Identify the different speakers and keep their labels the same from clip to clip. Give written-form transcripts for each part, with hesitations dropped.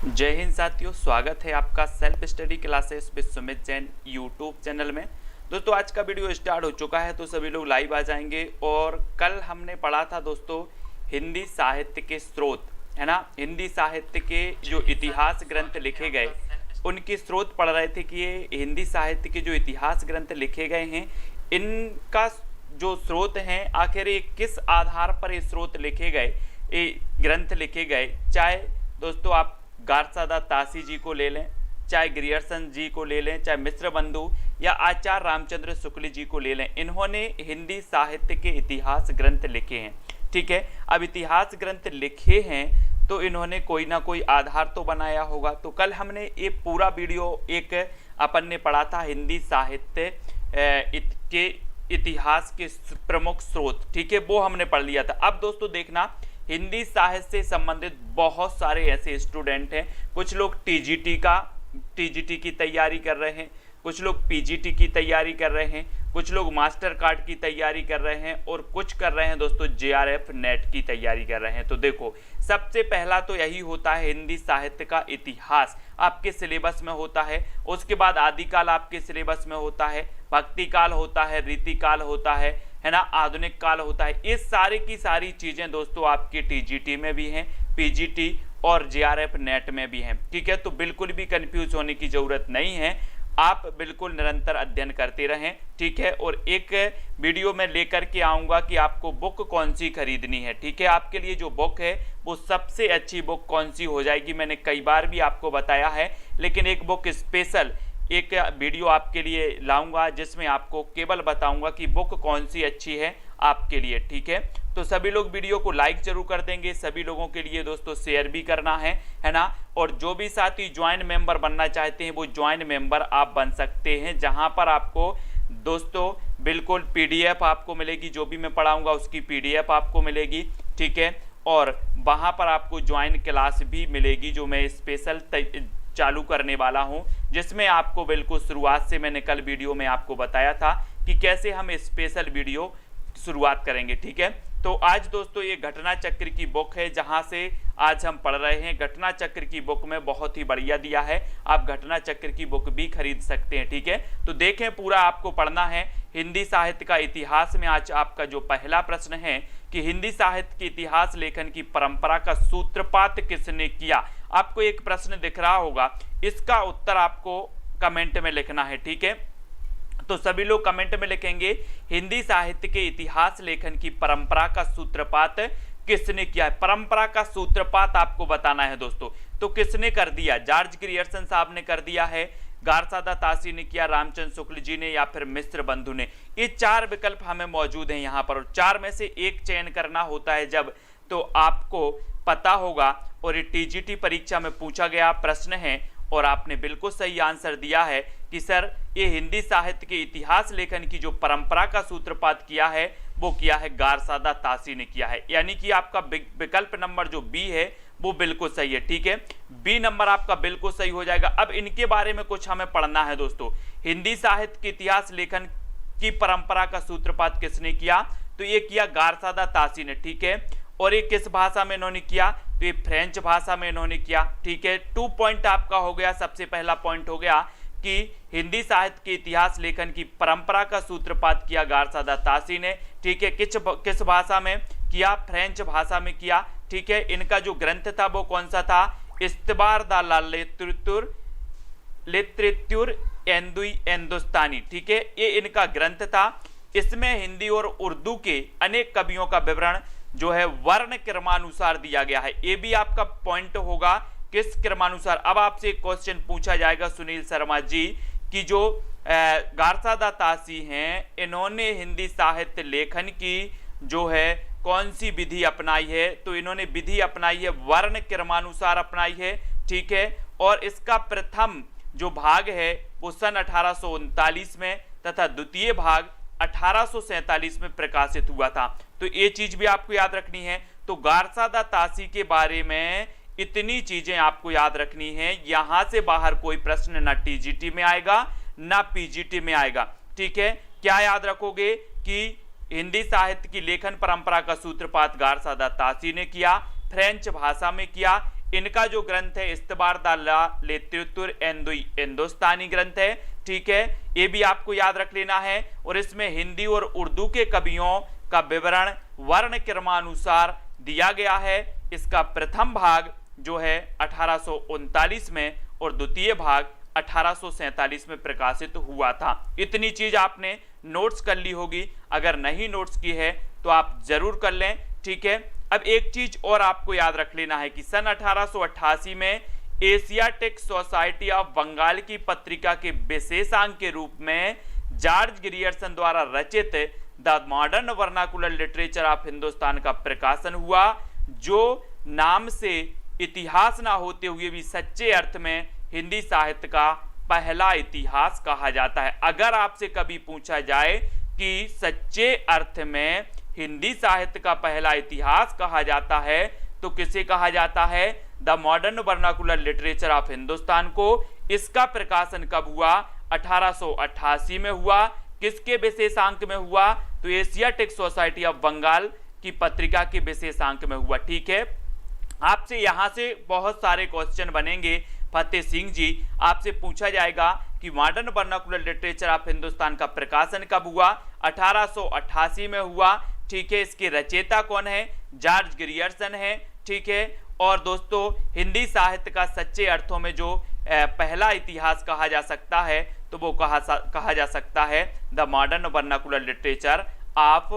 Speaker 1: जय हिंद साथियों, स्वागत है आपका self study classes with Sumit Jain YouTube channel में। दोस्तों आज का वीडियो स्टार्ट हो चुका है तो सभी लोग लाइव आ जाएंगे। और कल हमने पढ़ा था दोस्तों हिंदी साहित्य के स्रोत, है ना। हिंदी साहित्य के जो इतिहास ग्रंथ लिखे गए उनके स्रोत पढ़ रहे थे कि ये हिंदी साहित्य के जो इतिहास ग्रंथ लिखे गए हैं इनका जो स्रोत हैं आखिर ये किस आधार पर ये स्रोत लिखे गए, ये ग्रंथ लिखे गए। चाहे दोस्तों आप गारसादा तासी जी को ले लें, चाहे ग्रियर्सन जी को ले लें, चाहे मिश्र बंधु या आचार्य रामचंद्र शुक्ल जी को ले लें, इन्होंने हिंदी साहित्य के इतिहास ग्रंथ लिखे हैं। ठीक है, अब इतिहास ग्रंथ लिखे हैं तो इन्होंने कोई ना कोई आधार तो बनाया होगा। तो कल हमने ये पूरा वीडियो एक अपन ने पढ़ा था हिंदी साहित्य के इतिहास के प्रमुख स्रोत, ठीक है, वो हमने पढ़ लिया था। अब दोस्तों देखना, हिंदी साहित्य से संबंधित बहुत सारे ऐसे स्टूडेंट हैं, कुछ लोग टीजीटी की तैयारी कर रहे हैं, कुछ लोग पीजीटी की तैयारी कर रहे हैं, कुछ लोग मास्टर कार्ड की तैयारी कर रहे हैं और कुछ कर रहे हैं दोस्तों जेआरएफ नेट की तैयारी कर रहे हैं। तो देखो, सबसे पहला तो यही होता है हिंदी साहित्य का इतिहास आपके सिलेबस में होता है। उसके बाद आदिकाल आपके सिलेबस में होता है, भक्ति काल होता है, रीतिकाल होता है ना, आधुनिक काल होता है। इस सारी की सारी चीजें दोस्तों आपके टीजीटी में भी हैं, पीजीटी और जेआरएफ नेट में भी हैं। ठीक है, तो बिल्कुल भी कंफ्यूज होने की जरूरत नहीं है, आप बिल्कुल निरंतर अध्ययन करते रहें। ठीक है, और एक वीडियो में लेकर के आऊंगा कि आपको बुक कौन सी खरीदनी है। ठीक है, आपके लिए जो बुक है वो सबसे अच्छी बुक कौन सी हो जाएगी, मैंने कई बार भी आपको बताया है, लेकिन एक बुक स्पेशल एक वीडियो आपके लिए लाऊंगा जिसमें आपको केवल बताऊंगा कि बुक कौन सी अच्छी है आपके लिए। ठीक है, तो सभी लोग वीडियो को लाइक जरूर कर देंगे, सभी लोगों के लिए दोस्तों शेयर भी करना है ना। और जो भी साथी ज्वाइन मेंबर बनना चाहते हैं वो ज्वाइन मेंबर आप बन सकते हैं, जहां पर आपको दोस्तों बिल्कुल पीडीएफ आपको मिलेगी, जो भी मैं पढ़ाऊंगा उसकी पीडीएफ आपको मिलेगी। ठीक है, और वहां पर आपको ज्वाइन क्लास भी मिलेगी जो मैं स्पेशल चालू करने वाला हूं, जिसमें आपको बिल्कुल शुरुआत से मैंने कल वीडियो में आपको बताया था कि कैसे हम स्पेशल वीडियो शुरुआत करेंगे। ठीक है, तो आज दोस्तों ये घटना चक्र की बुक है जहां से आज हम पढ़ रहे हैं। घटना चक्र की बुक में बहुत ही बढ़िया दिया है, आप घटना चक्र की बुक भी खरीद सकते हैं। ठीक है, तो देखें, पूरा आपको पढ़ना है हिंदी साहित्य का इतिहास में। आज आपका जो पहला प्रश्न है कि हिंदी साहित्य के इतिहास लेखन की परंपरा का सूत्रपात किसने किया। आपको एक प्रश्न दिख रहा होगा, इसका उत्तर आपको कमेंट में लिखना है। ठीक है, तो सभी लोग कमेंट में लिखेंगे हिंदी साहित्य के इतिहास लेखन की परंपरा का सूत्रपात किसने किया है। परंपरा का सूत्रपात आपको बताना है दोस्तों, तो किसने कर दिया, जॉर्ज ग्रियर्सन साहब ने कर दिया है, गारसादा तासी ने किया, रामचंद्र शुक्ल जी ने, या फिर मिश्र बंधु ने। ये चार विकल्प हमें मौजूद हैं यहाँ पर, और चार में से एक चयन करना होता है जब, तो आपको पता होगा। और ये टीजीटी परीक्षा में पूछा गया प्रश्न है और आपने बिल्कुल सही आंसर दिया है कि सर ये हिंदी साहित्य के इतिहास लेखन की जो परंपरा का सूत्रपात किया है वो किया है गारसादा तासी ने किया है, यानी कि आपका विकल्प नंबर जो बी है वो बिल्कुल सही है। ठीक है, बी नंबर आपका बिल्कुल सही हो जाएगा। अब इनके बारे में कुछ हमें पढ़ना है दोस्तों। हिंदी साहित्य के इतिहास लेखन की परंपरा का सूत्रपात किसने किया, तो ये किया गारसादा तासी ने। ठीक है, और ये किस भाषा में इन्होंने किया, तो ये फ्रेंच भाषा में इन्होंने किया। ठीक है, 2 पॉइंट आपका हो गया। सबसे पहला पॉइंट हो गया कि हिंदी साहित्य के इतिहास लेखन की परंपरा का सूत्रपात किया गारसादा तासी ने। ठीक है, किस भाषा में किया, फ्रेंच भाषा में किया। ठीक है, इनका जो ग्रंथ था वो कौन सा था, इस्तबार दा लिटरेचर हिंदुस्तानी। ठीक है, ये इनका ग्रंथ था। इसमें हिंदी और उर्दू के अनेक कवियों का विवरण जो है वर्ण क्रमानुसार दिया गया है। ये भी आपका पॉइंट होगा, किस क्रमानुसार। अब आपसे एक क्वेश्चन पूछा जाएगा सुनील शर्मा जी कि जो गारसादा तासी हैं इन्होंने हिंदी साहित्य लेखन की जो है कौन सी विधि अपनाई है, तो इन्होंने विधि अपनाई है वर्ण क्रमानुसार अपनाई है। ठीक है, और इसका प्रथम जो भाग है वो सन 1839 में तथा द्वितीय भाग 1847 में प्रकाशित हुआ था। तो ये चीज भी आपको याद रखनी है। तो गारसादा तासी के बारे में इतनी चीजें आपको याद रखनी है, यहां से बाहर कोई प्रश्न ना टीजीटी में आएगा ना पीजीटी में आएगा। ठीक है, क्या याद रखोगे कि हिंदी साहित्य की लेखन परंपरा का सूत्रपात गारसादा तासी ने किया, फ्रेंच भाषा में किया, इनका जो ग्रंथ है इस्तबार द लिटरेचर हिंदुस्तानी ग्रंथ है, ठीक है, ये भी आपको याद रख लेना है। और इसमें हिंदी और उर्दू के कवियों का विवरण वर्ण क्रमानुसार दिया गया है। इसका प्रथम भाग जो है 1839 में और द्वितीय भाग 1847 में प्रकाशित हुआ था। इतनी चीज आपने नोट्स कर ली होगी, अगर नहीं नोट्स की है तो आप जरूर कर लें, ठीक है। अब एक चीज और आपको याद रख लेना है कि सन 1888 में एशियाटिक सोसाइटी ऑफ बंगाल की पत्रिका के विशेषांक के रूप में जॉर्ज ग्रियर्सन द्वारा रचित the modern vernacular literature of Hindustan का प्रकाशन हुआ, जो नाम से इतिहास ना होते हुए भी सच्चे अर्थ में हिंदी साहित्य का पहला इतिहास कहा जाता है। अगर आपसे कभी पूछा जाए कि सच्चे अर्थ में हिंदी साहित्य का पहला इतिहास कहा जाता है तो किसे कहा जाता है? The modern vernacular literature of Hindustan को। इसका प्रकाशन कब हुआ? 1888 में हुआ। किसके विशेषांक में हुआ? तो एशियाटिक सोसाइटी ऑफ बंगाल की पत्रिका के विशेषांक में हुआ, ठीक है। आपसे यहां से बहुत सारे क्वेश्चन बनेंगे फतेह सिंह जी, आपसे पूछा जाएगा कि modern vernacular literature of Hindustan का प्रकाशन कब हुआ? 1888 में हुआ, ठीक है। इसके रचयिता कौन है? जॉर्ज ग्रियर्सन है, ठीक है। और दोस्तों हिंदी साहित्य का सच्चे अर्थों में जो पहला इतिहास कहा जा सकता है तो वो कहा जा सकता है the modern vernacular literature of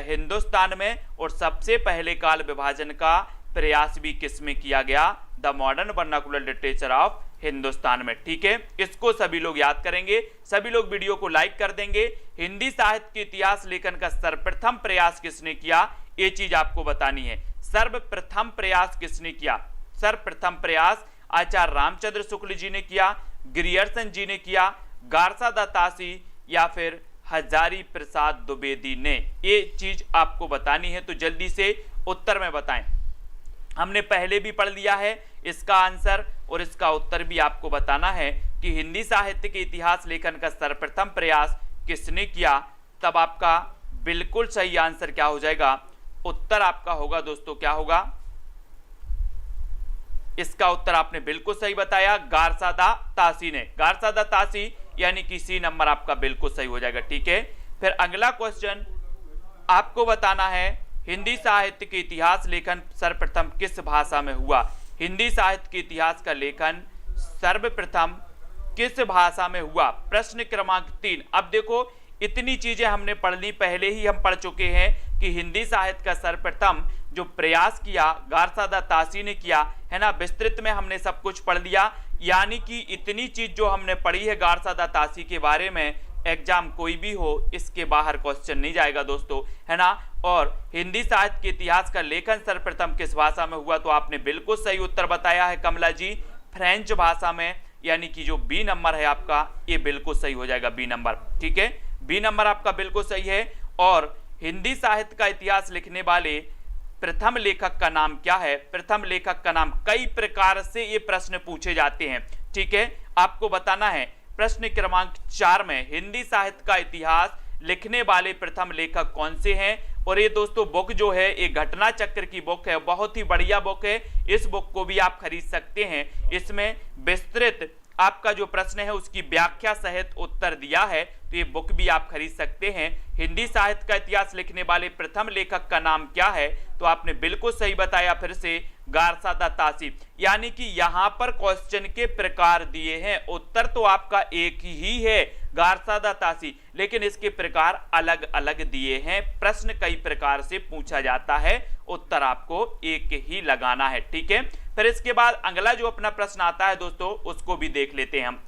Speaker 1: Hindustan में। और सबसे पहले काल विभाजन का प्रयास भी किसमें किया गया? The modern vernacular literature of Hindustan में, ठीक है। इसको सभी लोग याद करेंगे, सभी लोग वीडियो को लाइक कर देंगे। हिंदी साहित्य के इतिहास लेखन का सर्वप्रथम प्रयास किसने किया? ये चीज आपको बतानी है। सर्वप्रथम प्रयास किसने किया? सर्वप्रथम प्रयास आचार्य रामचंद्र शुक्ल जी ने किया, ग्रियर्सन जी ने किया, गारसादा तासी या फिर हजारी प्रसाद द्विवेदी ने? ये चीज आपको बतानी है, तो जल्दी से उत्तर में बताएं। हमने पहले भी पढ़ लिया है इसका आंसर और इसका उत्तर भी आपको बताना है कि हिंदी साहित्य के इतिहास लेखन का सर्वप्रथम प्रयास किसने किया। तब आपका बिल्कुल सही आंसर क्या हो जाएगा? उत्तर आपका होगा दोस्तों, क्या होगा? इसका उत्तर आपने बिल्कुल सही बताया, गारसादा तासी ने। गारसादा तासी यानी कि सी नंबर आपका बिल्कुल सही हो जाएगा, ठीक है। फिर अगला क्वेश्चन आपको बताना है, हिंदी साहित्य के इतिहास लेखन सर्वप्रथम किस भाषा में हुआ? हिंदी साहित्य के इतिहास का लेखन सर्वप्रथम किस भाषा में हुआ? प्रश्न क्रमांक 3। अब देखो इतनी चीजें हमने पढ़ ली, पहले ही हम पढ़ चुके हैं कि हिंदी साहित्य का सर्वप्रथम जो प्रयास किया गारसादा तासी ने किया, है ना। विस्तृत में हमने सब कुछ पढ़ लिया, यानी कि इतनी चीज जो हमने पढ़ी है गारसादा तासी के बारे में, एग्जाम कोई भी हो इसके बाहर क्वेश्चन नहीं जाएगा दोस्तों, है ना। और हिंदी साहित्य के इतिहास का लेखन सर्वप्रथम किस भाषा में हुआ? तो आपने बिल्कुल सही उत्तर बताया है कमला जी, फ्रेंच भाषा में, यानी कि जो बी नंबर है आपका ये बिल्कुल सही हो जाएगा, बी नंबर, ठीक है। बी नंबर आपका बिल्कुल सही है। और हिंदी साहित्य का इतिहास लिखने वाले प्रथम लेखक का नाम क्या है? प्रथम लेखक का नाम, कई प्रकार से ये प्रश्न पूछे जाते हैं, ठीक है, आपको बताना है। प्रश्न क्रमांक 4 में हिंदी साहित्य का इतिहास लिखने वाले प्रथम लेखक कौन से हैं? और ये दोस्तों बुक जो है ये घटना चक्र की बुक है, बहुत ही बढ़िया बुक है। इस बुक को भी आप खरीद सकते हैं। इसमें विस्तृत आपका जो प्रश्न है उसकी व्याख्या सहित उत्तर दिया है, तो ये बुक भी आप खरीद सकते हैं। हिंदी साहित्य का इतिहास लिखने वाले प्रथम लेखक का नाम क्या है? तो आपने बिल्कुल सही बताया, फिर से गारसादा तासी। यानी कि यहां पर क्वेश्चन के प्रकार दिए हैं, उत्तर तो आपका एक ही है गारसादा तासी, लेकिन इसके प्रकार अलग अलग दिए हैं। प्रश्न कई प्रकार से पूछा जाता है, उत्तर आपको एक ही लगाना है, ठीक है। फिर इसके बाद अगला जो अपना प्रश्न आता है दोस्तों उसको भी देख लेते हैं हम।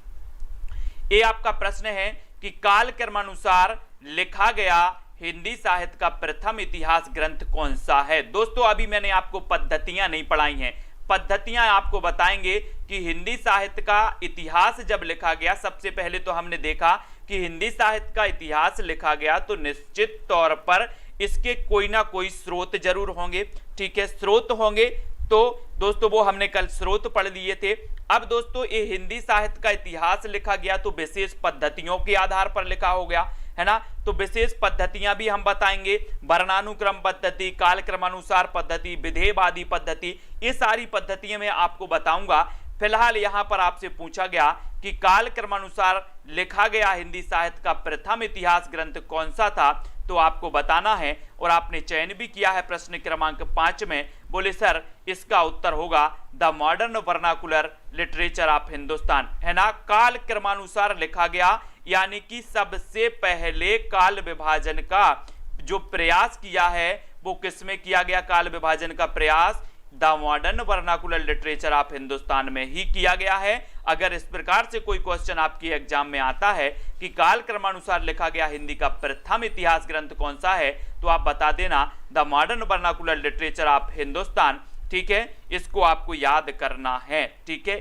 Speaker 1: ये आपका प्रश्न है कि काल क्रमानुसार लिखा गया हिंदी साहित्य का प्रथम इतिहास ग्रंथ कौन सा है? दोस्तों अभी मैंने आपको पद्धतियां नहीं पढ़ाई हैं, पद्धतियां आपको बताएंगे कि हिंदी साहित्य का इतिहास जब लिखा गया, सबसे पहले तो हमने देखा कि हिंदी साहित्य का इतिहास लिखा गया तो निश्चित तौर पर इसके कोई ना कोई स्रोत जरूर होंगे, ठीक है, स्रोत होंगे। तो दोस्तों वो हमने कल स्रोत पढ़ लिए थे। अब दोस्तों ये हिंदी साहित्य का इतिहास लिखा गया तो विशेष पद्धतियों के आधार पर लिखा हो गया, है ना। तो विशेष पद्धतियां भी हम बताएंगे, वर्णानुक्रम पद्धति, कालक्रमानुसार पद्धति, विधेयवादी पद्धति, ये सारी पद्धतियां मैं आपको बताऊंगा। फिलहाल यहां पर आपसे पूछा गया कि कालक्रमानुसार लिखा गया हिंदी साहित्य का प्रथम इतिहास ग्रंथ कौन सा था, तो आपको बताना है और आपने चयन भी किया है प्रश्न क्रमांक 5 में। बोले सर इसका उत्तर होगा the modern vernacular literature of Hindustan, है ना। काल क्रमानुसार लिखा गया यानी कि सबसे पहले काल विभाजन का जो प्रयास किया है वो किसमें किया गया, काल विभाजन का प्रयास the modern vernacular literature of Hindustan में ही किया गया है। अगर इस प्रकार से कोई क्वेश्चन आपके एग्जाम में आता है कि काल क्रमानुसार लिखा गया हिंदी का प्रथम इतिहास ग्रंथ कौन सा है, तो आप बता देना the modern vernacular literature of Hindustan, ठीक है। इसको आपको याद करना है, ठीक है,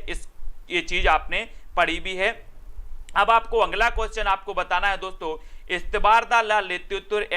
Speaker 1: ये चीज आपने पढ़ी भी है। अब आपको अगला क्वेश्चन आपको बताना है दोस्तों, इस्तबारदा लित्युत्तर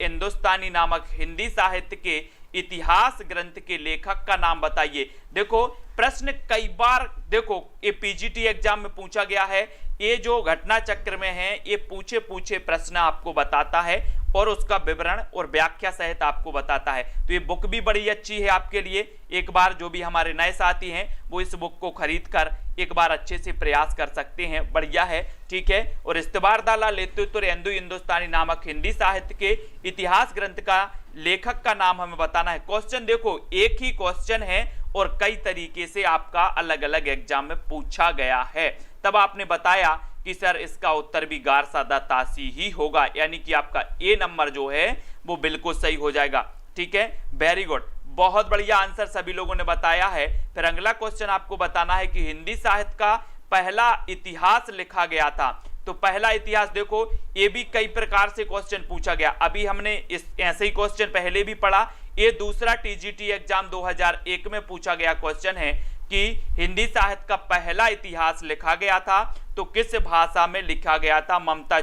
Speaker 1: हिंदुस्तानी नामक हिंदी साहित्य के इतिहास ग्रंथ के लेखक का नाम बताइए। देखो प्रश्न कई बार देखो ये पीजीटी एग्जाम में पूछा गया है, ये जो घटना चक्र में है ये पूछे प्रश्न आपको बताता है और उसका विवरण और व्याख्या सहित आपको बताता है। तो ये बुक भी बड़ी अच्छी है आपके लिए, एक बार जो भी हमारे नए साथी हैं वो इस बुक को खरीद कर एक बार अच्छे से प्रयास कर सकते हैं, बढ़िया है, ठीक है। और इस्तबारदा लित्युत्तर हिंदुस्तानी नामक हिंदी साहित्य के इतिहास ग्रंथ का लेखक का नाम हमें बताना है। क्वेश्चन देखो एक ही क्वेश्चन है और कई तरीके से आपका अलग अलग एग्जाम में पूछा गया है। तब आपने बताया कि सर इसका उत्तर भी गार सादा तासी ही होगा, यानी कि आपका ए नंबर जो है वो बिल्कुल सही हो जाएगा, ठीक है। वेरी गुड, बहुत बढ़िया आंसर सभी लोगों ने बताया है। फिर अगला क्वेश्चन आपको बताना है कि हिंदी साहित्य का पहला इतिहास लिखा गया था। तो पहला इतिहास देखो ये भी कई प्रकार से क्वेश्चन पूछा गया, अभी हमने इस ऐसे ही क्वेश्चन पहले भी पढ़ा। ये दूसरा टीजीटी एग्जाम 2001 में पूछा गया क्वेश्चन है कि हिंदी साहित्य का पहला इतिहास लिखा गया था तो किस भाषा में लिखा गया था। ममता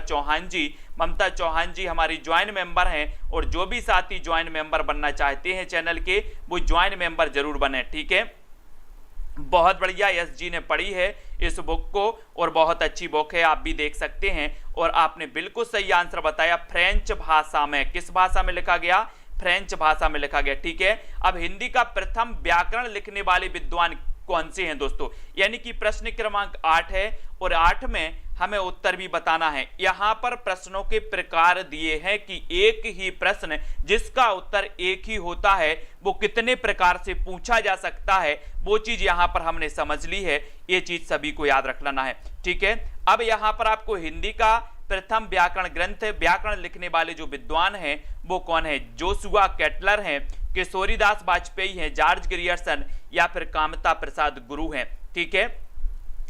Speaker 1: चौहान जी हमारी ज्वाइंट मेंबर हैं और जो भी साथी ज्वाइंट मेंबर बनना चाहते हैं चैनल के वो ज्वाइंट मेंबर जरूर बने, ठीक है। बहुत बढ़िया, यस जी ने पढ़ी है इस बुक को और बहुत अच्छी बुक है, आप भी देख सकते हैं। और आपने बिल्कुल सही आंसर बताया, फ्रेंच भाषा में। किस भाषा में लिखा गया, फ्रेंच भाषा में लिखा गया, ठीक है। अब हिंदी का प्रथम व्याकरण लिखने वाले विद्वान कौन से हैं दोस्तों, यानी कि प्रश्न क्रमांक 8 है और 8 में हमें उत्तर भी बताना है। यहां पर प्रश्नों के प्रकार दिए हैं कि एक ही प्रश्न जिसका उत्तर एक ही होता है वो कितने प्रकार से पूछा जा सकता है, वो चीज यहां पर हमने समझ ली है, ये चीज सभी को याद रख लेना है, ठीक है। अब यहां पर आपको हिंदी का प्रथम व्याकरण ग्रंथ व्याकरण लिखने वाले जो विद्वान हैं वो कौन है, जोशुआ केटलर हैं, किशोरीदास वाजपेयी हैं, जॉर्ज ग्रियर्सन या फिर कामता प्रसाद गुरु हैं, ठीक है।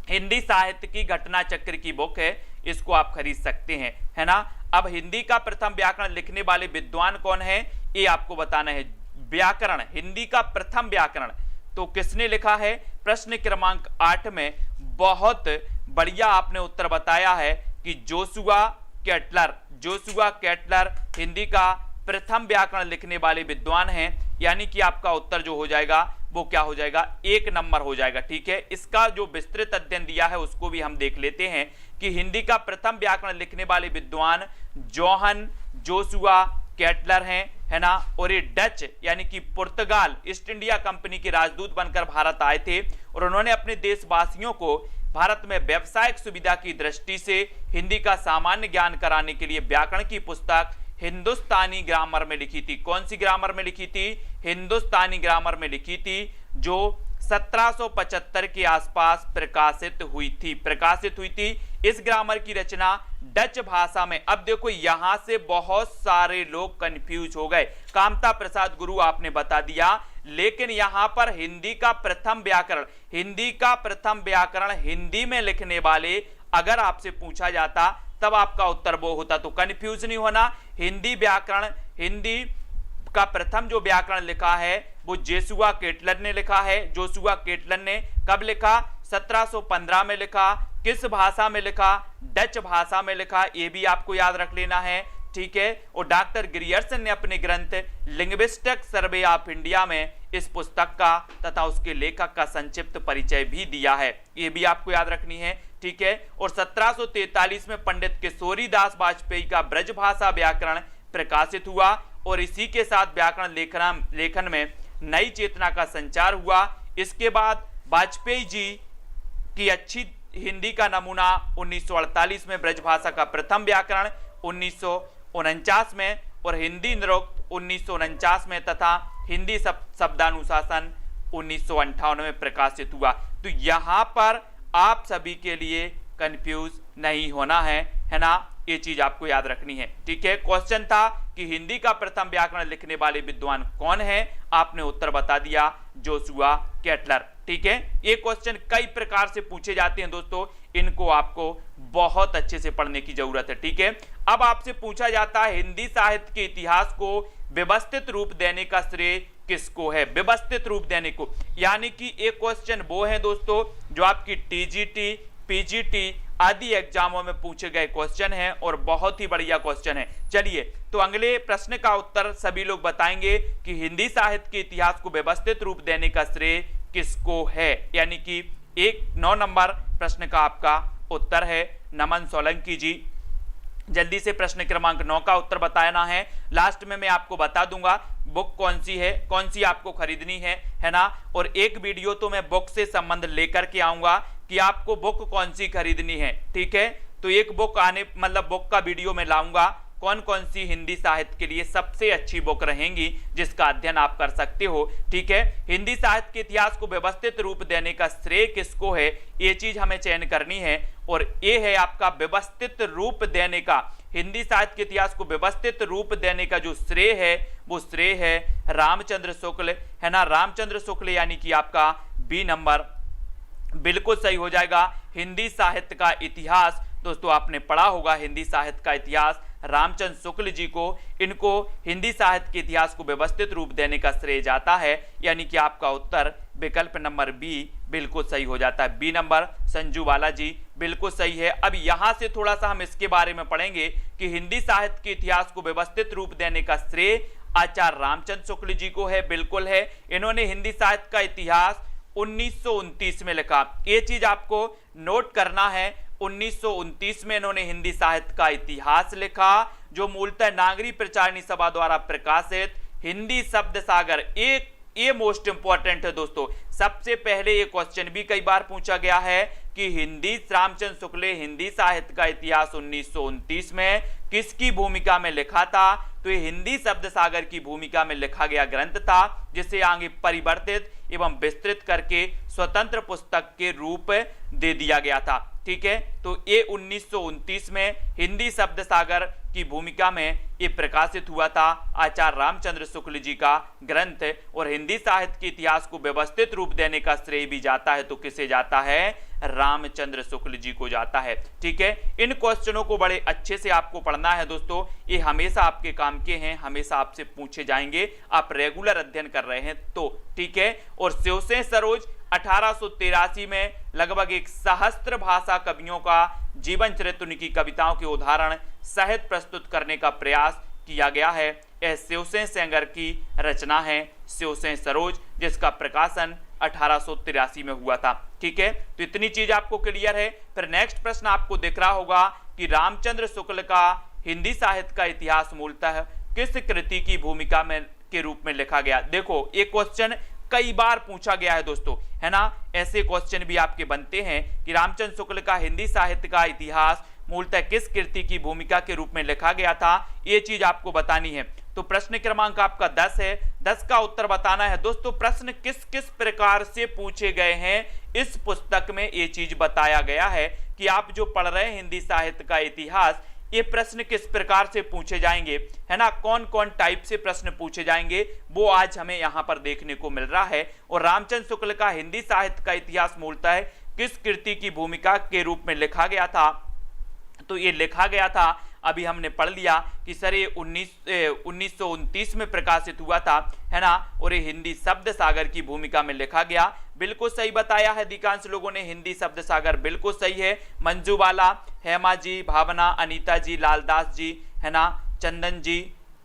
Speaker 1: हिंदी साहित्य की घटना चक्र की बुक है, इसको आप खरीद सकते हैं, है ना। अब हिंदी का प्रथम व्याकरण लिखने वाले विद्वान कौन है ये आपको बताना है। व्याकरण, हिंदी का प्रथम व्याकरण तो किसने लिखा है, प्रश्न क्रमांक 8 में बहुत बढ़िया आपने उत्तर बताया है कि जोशुआ केटलर हिंदी का प्रथम व्याकरण लिखने वाले विद्वान हैं, यानी कि आपका उत्तर जो हो जाएगा वो क्या हो जाएगा, 1 नंबर हो जाएगा, ठीक है। इसका जो विस्तृत अध्ययन दिया है उसको भी हम देख लेते हैं कि हिंदी का प्रथम व्याकरण लिखने वाले विद्वान जोहन जोशुआ केटलर हैं, है ना। और ये डच यानी कि पुर्तगाल ईस्ट इंडिया कंपनी के राजदूत बनकर भारत आए थे और उन्होंने अपने देशवासियों को भारत में व्यावसायिक सुविधा की दृष्टि से हिंदी का सामान्य ज्ञान कराने के लिए व्याकरण की पुस्तक हिंदुस्तानी ग्रामर में लिखी थी। कौन सी ग्रामर में लिखी थी, हिंदुस्तानी ग्रामर में लिखी थी, जो 1775 के आसपास प्रकाशित हुई थी। इस ग्रामर की रचना डच भाषा में। अब देखो यहां से बहुत सारे लोग कंफ्यूज हो गए, कामता प्रसाद गुरु आपने बता दिया, लेकिन यहां पर हिंदी का प्रथम व्याकरण हिंदी में लिखने वाले अगर आपसे पूछा जाता तब आपका उत्तर वो होता, तो कंफ्यूज नहीं होना। हिंदी का प्रथम जो व्याकरण लिखा है वो जोशुआ केटलर ने लिखा है। जोशुआ केटलर ने कब लिखा, 1715 में लिखा। किस भाषा में लिखा, डच भाषा में लिखा, ये भी आपको याद रख लेना है, ठीक है। और डॉक्टर ग्रियर्सन ने अपने ग्रंथ लिंग्विस्टिक सर्वे ऑफ इंडिया में इस पुस्तक का तथा उसके लेखक का संक्षिप्त परिचय भी दिया है, ये भी आपको याद रखनी है, ठीक है। और 1743 में पंडित किशोरी दास वाजपेयी का ब्रजभाषा व्याकरण प्रकाशित हुआ और इसी के साथ व्याकरण लेखन में नई चेतना का संचार हुआ। इसके बाद वाजपेयी जी की अच्छी हिंदी का नमूना 1948 में, ब्रजभाषा का प्रथम व्याकरण 1949 में और हिंदी निरुक्त 1949 में तथा हिंदी शब्दानुशासन 1958 में प्रकाशित हुआ। तो यहाँ पर आप सभी के लिए कंफ्यूज नहीं होना है ना, ये चीज आपको याद रखनी है, ठीक है। क्वेश्चन था कि हिंदी का प्रथम व्याकरण लिखने वाले विद्वान कौन है, आपने उत्तर बता दिया, जोशुआ केटलर, ठीक है। ये क्वेश्चन कई प्रकार से पूछे जाते हैं दोस्तों, इनको आपको बहुत अच्छे से पढ़ने की जरूरत है, ठीक है। अब आपसे पूछा जाता है हिंदी साहित्य के इतिहास को व्यवस्थित रूप देने का श्रेय किसको है, व्यवस्थित रूप देने को, यानी कि एक क्वेश्चन वो है दोस्तों जो आपकी टीजीटी, पीजीटी आदि एग्जामों में पूछे गए क्वेश्चन है और बहुत ही बढ़िया क्वेश्चन है। चलिए तो अगले प्रश्न का उत्तर सभी लोग बताएंगे कि हिंदी साहित्य के इतिहास को व्यवस्थित रूप देने का श्रेय किसको है, यानी कि 9 नंबर प्रश्न का आपका उत्तर है नमन सोलंकी जी। जल्दी से प्रश्न क्रमांक 9 का उत्तर बताना है, लास्ट में मैं आपको बता दूंगा बुक कौन सी है, कौन सी आपको खरीदनी है ना। और एक वीडियो तो मैं बुक से संबंध लेकर के आऊंगा कि आपको बुक कौन सी खरीदनी है, ठीक है। तो एक बुक बुक का वीडियो में लाऊंगा, कौन कौन सी हिंदी साहित्य के लिए सबसे अच्छी बुक रहेंगी जिसका अध्ययन आप कर सकते हो, ठीक है। हिंदी साहित्य के इतिहास को व्यवस्थित रूप देने का श्रेय किसको है, ये चीज हमें चयन करनी है। और ये है आपका व्यवस्थित रूप देने का, हिंदी साहित्य के इतिहास को व्यवस्थित रूप देने का जो श्रेय है वो श्रेय है रामचंद्र शुक्ल, है ना, रामचंद्र शुक्ल, यानी कि आपका बी नंबर बिल्कुल सही हो जाएगा। हिंदी साहित्य का इतिहास दोस्तों आपने पढ़ा होगा, हिंदी साहित्य का इतिहास रामचंद्र शुक्ल जी को, इनको हिंदी साहित्य के इतिहास को व्यवस्थित रूप देने का श्रेय जाता है, यानी कि आपका उत्तर विकल्प नंबर बी बिल्कुल सही हो जाता है। बी नंबर संजू वाला जी बिल्कुल सही है। अब यहां से थोड़ा सा हम इसके बारे में पढ़ेंगे कि हिंदी साहित्य के इतिहास को व्यवस्थित रूप देने का श्रेय आचार्य रामचंद्र शुक्ल जी को है, बिल्कुल है। इन्होंने हिंदी साहित्य का इतिहास 1929 में लिखा, ये चीज आपको नोट करना है। 1929 में इन्होंने हिंदी साहित्य का इतिहास लिखा, जो मूलतः नागरी प्रचारणी सभा द्वारा प्रकाशित हिंदी शब्द सागर, एक ये मोस्ट इंपॉर्टेंट है दोस्तों। सबसे पहले ये क्वेश्चन भी कई बार पूछा गया है कि रामचंद्र शुक्ल हिंदी साहित्य का इतिहास 1929 में किसकी भूमिका में लिखा था, तो ये हिंदी शब्द सागर की भूमिका में लिखा गया ग्रंथ था, जिसे आगे परिवर्तित एवं विस्तृत करके स्वतंत्र पुस्तक के रूप दे दिया गया था, ठीक है। तो ये 1929 में हिंदी शब्द सागर की भूमिका में ये प्रकाशित हुआ था आचार्य रामचंद्र शुक्ल जी का ग्रंथ। और हिंदी साहित्य के इतिहास को व्यवस्थित रूप देने का श्रेय भी जाता है, तो किसे जाता है, रामचंद्र शुक्ल जी को जाता है, ठीक है। इन क्वेश्चनों को बड़े अच्छे से आपको पढ़ना है दोस्तों, ये हमेशा आपके काम के हैं, हमेशा आपसे पूछे जाएंगे, आप रेगुलर अध्ययन कर रहे हैं तो, ठीक है। और शिवसेन सरोज 1883 में लगभग 1 सहस्त्र भाषा कवियों का जीवन चरित्र, उनकी कविताओं के उदाहरण सहित प्रस्तुत करने का प्रयास किया गया है। यह शिवसेन सेंगर की रचना है शिवसेन सरोज, जिसका प्रकाशन 1883 में हुआ था, ठीक है। तो इतनी चीज आपको क्लियर है। फिर नेक्स्ट प्रश्न आपको दिख रहा होगा कि रामचंद्र शुक्ल का हिंदी साहित्य का इतिहास मूलतः किस कृति की भूमिका में के रूप में लिखा गया। देखो ये क्वेश्चन कई बार पूछा गया है दोस्तों, है ना, ऐसे क्वेश्चन भी आपके बनते हैं कि रामचंद्र शुक्ल का हिंदी साहित्य का इतिहास मूलतः किस कृति की भूमिका के रूप में लिखा गया था, ये चीज आपको बतानी है। तो प्रश्न क्रमांक आपका 10 है, 10 का उत्तर बताना है दोस्तों। प्रश्न किस किस प्रकार से पूछे गए हैं इस पुस्तक में, ये चीज बताया गया है कि आप जो पढ़ रहे हैं हिंदी साहित्य का इतिहास, ये प्रश्न किस प्रकार से पूछे जाएंगे, है ना, कौन कौन टाइप से प्रश्न पूछे जाएंगे, वो आज हमें यहाँ पर देखने को मिल रहा है। और रामचंद्र शुक्ल का हिंदी साहित्य का इतिहास मूलतः किस कृति की भूमिका के रूप में लिखा गया था, तो ये लिखा गया था, अभी हमने पढ़ लिया कि सर ये 1929 में प्रकाशित हुआ था, है ना, और ये हिंदी शब्द सागर की भूमिका में लिखा गया। बिल्कुल सही बताया है अधिकांश लोगों ने, हिंदी शब्द सागर बिल्कुल सही है। मंजू वाला, हेमा जी, भावना, अनीता जी, लालदास जी, है ना, चंदन जी,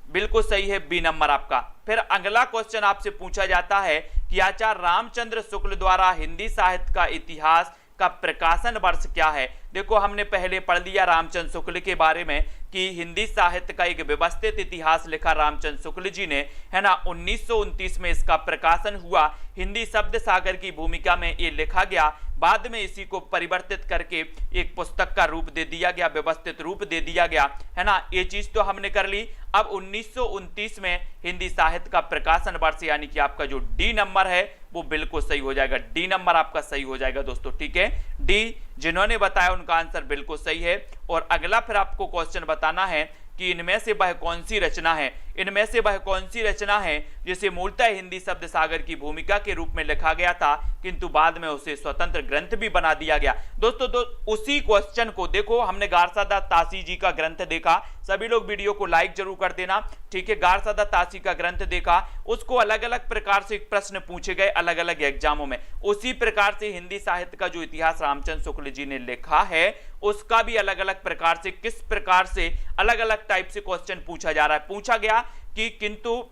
Speaker 1: बिल्कुल सही है, बी नंबर आपका। फिर अगला क्वेश्चन आपसे पूछा जाता है कि आचार्य रामचंद्र शुक्ल द्वारा हिंदी साहित्य का इतिहास का प्रकाशन वर्ष क्या है। देखो हमने पहले पढ़ लिया रामचंद्र शुक्ल के बारे में कि हिंदी साहित्य का एक व्यवस्थित इतिहास लिखा रामचंद्र शुक्ल जी ने, है ना। 1929 में इसका प्रकाशन हुआ। हिंदी शब्द सागर की भूमिका में ये लिखा गया। बाद में इसी को परिवर्तित करके एक पुस्तक का रूप दे दिया गया, व्यवस्थित रूप दे दिया गया, है ना। ये चीज तो हमने कर ली। अब 1929 में हिंदी साहित्य का प्रकाशन वर्ष, यानी कि आपका जो डी नंबर है वो बिल्कुल सही हो जाएगा। डी नंबर आपका सही हो जाएगा दोस्तों, ठीक है। डी जिन्होंने बताया उनका आंसर बिल्कुल सही है। और अगला फिर आपको क्वेश्चन बताना है कि इनमें से वह कौन सी रचना है, इनमें से वह कौन सी रचना है जिसे मूलतः हिंदी शब्द सागर की भूमिका के रूप में लिखा गया था, किंतु बाद में उसे स्वतंत्र ग्रंथ भी बना दिया गया। दोस्तों उसी क्वेश्चन को देखो, हमने गारसादा तासी जी का ग्रंथ देखा, सभी लोग वीडियो को लाइक जरूर कर देना, ठीक है। गारसादा तासी का ग्रंथ देखा, उसको अलग अलग प्रकार से प्रश्न पूछे गए अलग अलग एग्जामों में। उसी प्रकार से हिंदी साहित्य का जो इतिहास रामचंद्र शुक्ल जी ने लिखा है उसका भी अलग अलग प्रकार से, किस प्रकार से अलग अलग टाइप से क्वेश्चन पूछा जा रहा है। पूछा गया कि किंतु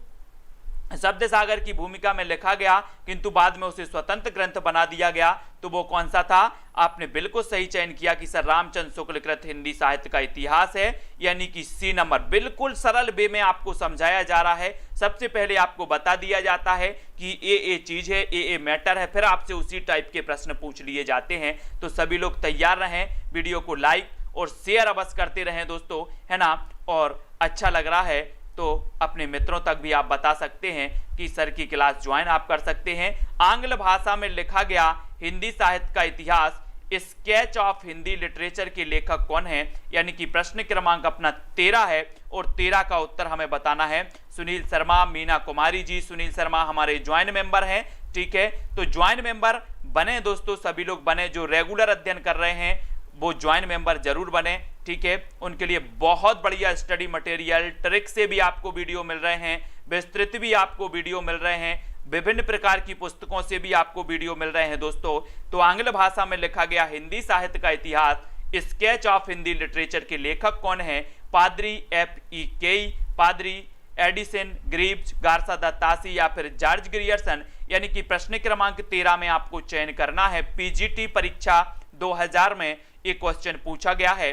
Speaker 1: शब्द सागर की भूमिका में लिखा गया किंतु बाद में उसे स्वतंत्र ग्रंथ बना दिया गया, तो वो कौन सा था। आपने बिल्कुल सही चयन किया कि सर रामचंद्र शुक्ल कृत हिंदी साहित्य का इतिहास है, यानी कि सी नंबर। बिल्कुल सरल वे में आपको समझाया जा रहा है। सबसे पहले आपको बता दिया जाता है कि ये चीज है, ये मैटर है, फिर आपसे उसी टाइप के प्रश्न पूछ लिए जाते हैं। तो सभी लोग तैयार रहें, वीडियो को लाइक और शेयर अवश्य करते रहें दोस्तों, है ना। और अच्छा लग रहा है तो अपने मित्रों तक भी आप बता सकते हैं कि सर की क्लास ज्वाइन आप कर सकते हैं। आंग्ल भाषा में लिखा गया हिंदी साहित्य का इतिहास स्केच ऑफ हिंदी लिटरेचर के लेखक कौन है, यानी कि प्रश्न क्रमांक अपना 13 है और 13 का उत्तर हमें बताना है। सुनील शर्मा, मीना कुमारी जी, सुनील शर्मा हमारे ज्वाइन मेंबर हैं, ठीक है। तो ज्वाइन मेंबर बने दोस्तों, सभी लोग बने, जो रेगुलर अध्ययन कर रहे हैं वो ज्वाइन मेंबर जरूर बने, ठीक है। उनके लिए बहुत बढ़िया स्टडी मटेरियल, ट्रिक से भी आपको वीडियो मिल रहे हैं, विस्तृत भी आपको वीडियो मिल रहे हैं, विभिन्न प्रकार की पुस्तकों से भी आपको वीडियो मिल रहे हैं दोस्तों। तो आंग्ल भाषा में लिखा गया हिंदी साहित्य का इतिहास स्केच ऑफ हिंदी लिटरेचर के लेखक कौन है। पादरी F.E. केई, पादरी एडिसन ग्रीव्स, गारसादा तासी या फिर जॉर्ज ग्रियर्सन, यानी कि प्रश्न क्रमांक 13 में आपको चयन करना है। पीजीटी परीक्षा 2000 में ये क्वेश्चन पूछा गया है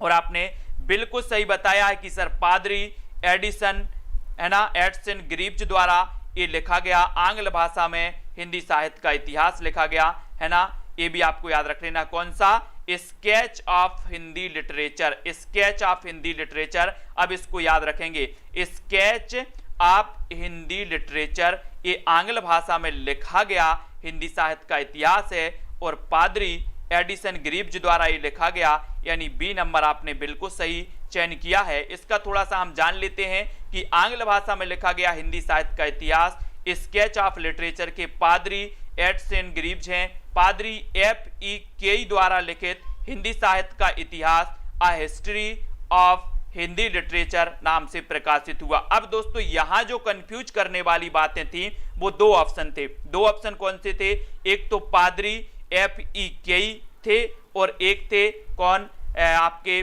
Speaker 1: और आपने बिल्कुल सही बताया है कि सर पादरी एडिसन, है ना, एडिसन ग्रीव्स द्वारा ये लिखा गया। आंग्ल भाषा में हिंदी साहित्य का इतिहास लिखा गया, है ना। ये भी आपको याद रख लेना, कौन सा, sketch of Hindi literature, sketch of Hindi literature. अब इसको याद रखेंगे, स्केच ऑफ हिंदी लिटरेचर, ये आंग्ल भाषा में लिखा गया हिंदी साहित्य का इतिहास है और पादरी एडिसन ग्रीव्स द्वारा ये लिखा गया, यानी बी नंबर आपने बिल्कुल सही चयन किया है। इसका थोड़ा सा हम जान लेते हैं कि आंग्ल भाषा में लिखा गया हिंदी साहित्य का इतिहास स्केच ऑफ लिटरेचर के पादरी एडिसन ग्रीव्स हैं। पादरी F.E. केई द्वारा लिखित हिंदी साहित्य का इतिहास a history of Hindi literature नाम से प्रकाशित हुआ। अब दोस्तों यहां जो कंफ्यूज करने वाली बातें थी वो दो ऑप्शन थे। दो ऑप्शन कौन से थे, एक तो पादरी F.E. केई थे और एक थे कौन, आपके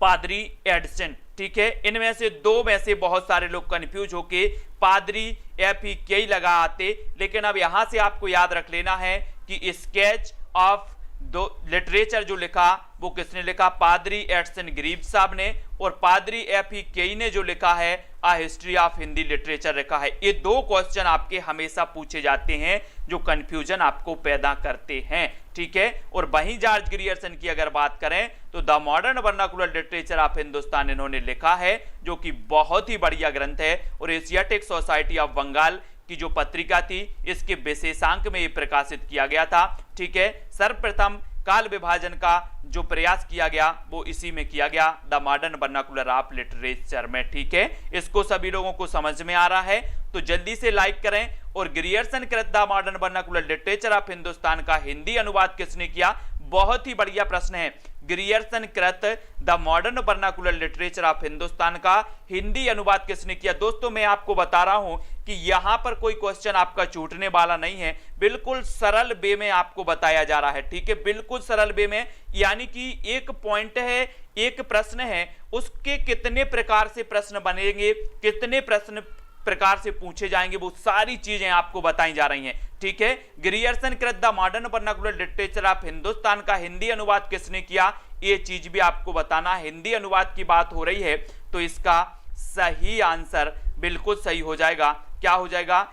Speaker 1: पादरी एडिसन, ठीक है। इनमें से दो में से बहुत सारे लोग कंफ्यूज होके पादरी F.E. केई लगा आते, लेकिन अब यहां से आपको याद रख लेना है कि स्केच ऑफ दो लिटरेचर जो लिखा वो किसने लिखा, पादरी एडिसन ग्रीव्स साहब ने, और पादरी F.E. केई ने जो लिखा है a history of Hindi literature लिखा है। ये दो क्वेश्चन आपके हमेशा पूछे जाते हैं जो कंफ्यूजन आपको पैदा करते हैं, ठीक है। और वहीं जॉर्ज ग्रियर्सन की अगर बात करें तो the modern vernacular literature of Hindustan इन्होंने लिखा है, जो कि बहुत ही बढ़िया ग्रंथ है और एशियाटिक सोसाइटी ऑफ बंगाल की जो पत्रिका थी इसके विशेषांक में ये प्रकाशित किया गया था, ठीक है। सर्वप्रथम काल विभाजन का जो प्रयास किया गया वो इसी में किया गया, the modern vernacular of literature में, ठीक है। इसको सभी लोगों को समझ में आ रहा है तो जल्दी से लाइक करें। और ग्रियर्सन कृत the modern vernacular literature of Hindustan का हिंदी अनुवाद किसने किया, बहुत ही बढ़िया प्रश्न है। ग्रियर्सन कृत the modern vernacular literature of Hindustan का हिंदी अनुवाद किसने किया। दोस्तों मैं आपको बता रहा हूं कि यहां पर कोई क्वेश्चन आपका छूटने वाला नहीं है, बिल्कुल सरल वे में आपको बताया जा रहा है, ठीक है, बिल्कुल सरल वे में। यानी कि एक पॉइंट है, एक प्रश्न है, उसके कितने प्रकार से प्रश्न बनेंगे, कितने प्रश्न प्रकार से पूछे जाएंगे, वो सारी चीजें आपको बताई जा रही हैं, ठीक है। ग्रियर्सन कृत the modern vernacular literature of Hindustan का हिंदी अनुवाद किसने किया, ये चीज भी आपको बताना। हिंदी अनुवाद की बात हो रही है तो इसका सही आंसर बिल्कुल सही हो जाएगा, क्या हो जाएगा,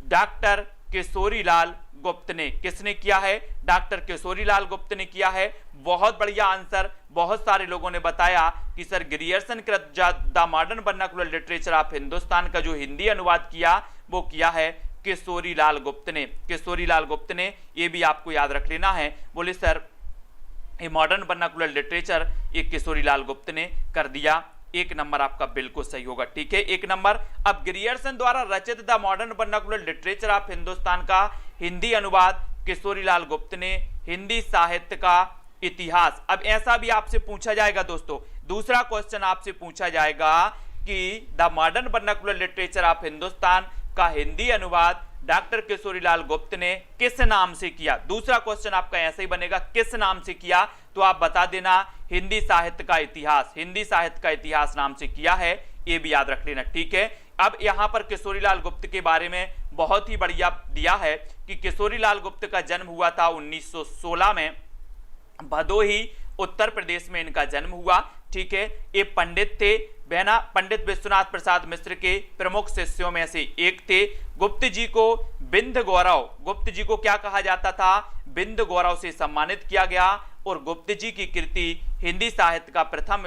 Speaker 1: डॉक्टर किशोरीलाल गुप्त ने। किसने किया है, डॉक्टर किशोरीलाल गुप्त ने किया है। बहुत बढ़िया आंसर। बहुत सारे लोगों ने बताया कि सर ग्रियर्सन कृत the modern vernacular literature of Hindustan का जो हिंदी अनुवाद किया वो किया है किशोरीलाल गुप्त ने। किशोरीलाल गुप्त ने, ये भी आपको याद रख लेना है। बोले सर ये मॉडर्न वर्नाकुलर लिटरेचर ये किशोरीलाल गुप्त ने कर दिया। एक नंबर आपका बिल्कुल सही होगा, ठीक है, एक नंबर। अब ग्रियर्सन द्वारा रचित the modern vernacular literature of Hindustan का हिंदी अनुवाद किशोरीलाल गुप्त ने। हिंदी साहित्य का इतिहास, अब ऐसा भी आपसे पूछा जाएगा दोस्तों, दूसरा क्वेश्चन आपसे पूछा जाएगा कि the modern vernacular literature of Hindustan का हिंदी अनुवाद डॉक्टर किशोरीलाल गुप्त ने किस नाम से किया। दूसरा क्वेश्चन आपका ऐसे ही बनेगा, किस नाम से किया, तो आप बता देना हिंदी साहित्य का इतिहास, हिंदी साहित्य का इतिहास नाम से किया है, ये भी याद रख लेना, ठीक है। अब यहां पर किशोरीलाल गुप्त के बारे में बहुत ही बढ़िया दिया है कि किशोरीलाल गुप्त का जन्म हुआ था 1916 में, भदोही उत्तर प्रदेश में इनका जन्म हुआ, ठीक है। ये पंडित थे, बहना पंडित विश्वनाथ प्रसाद मिश्र के प्रमुख शिष्यों में से एक थे। गुप्त जी को बिंद गौरव, गुप्त जी को क्या कहा जाता था, बिंद गौरव से सम्मानित किया गया। और गुप्त जी की कृति हिंदी साहित्य का प्रथम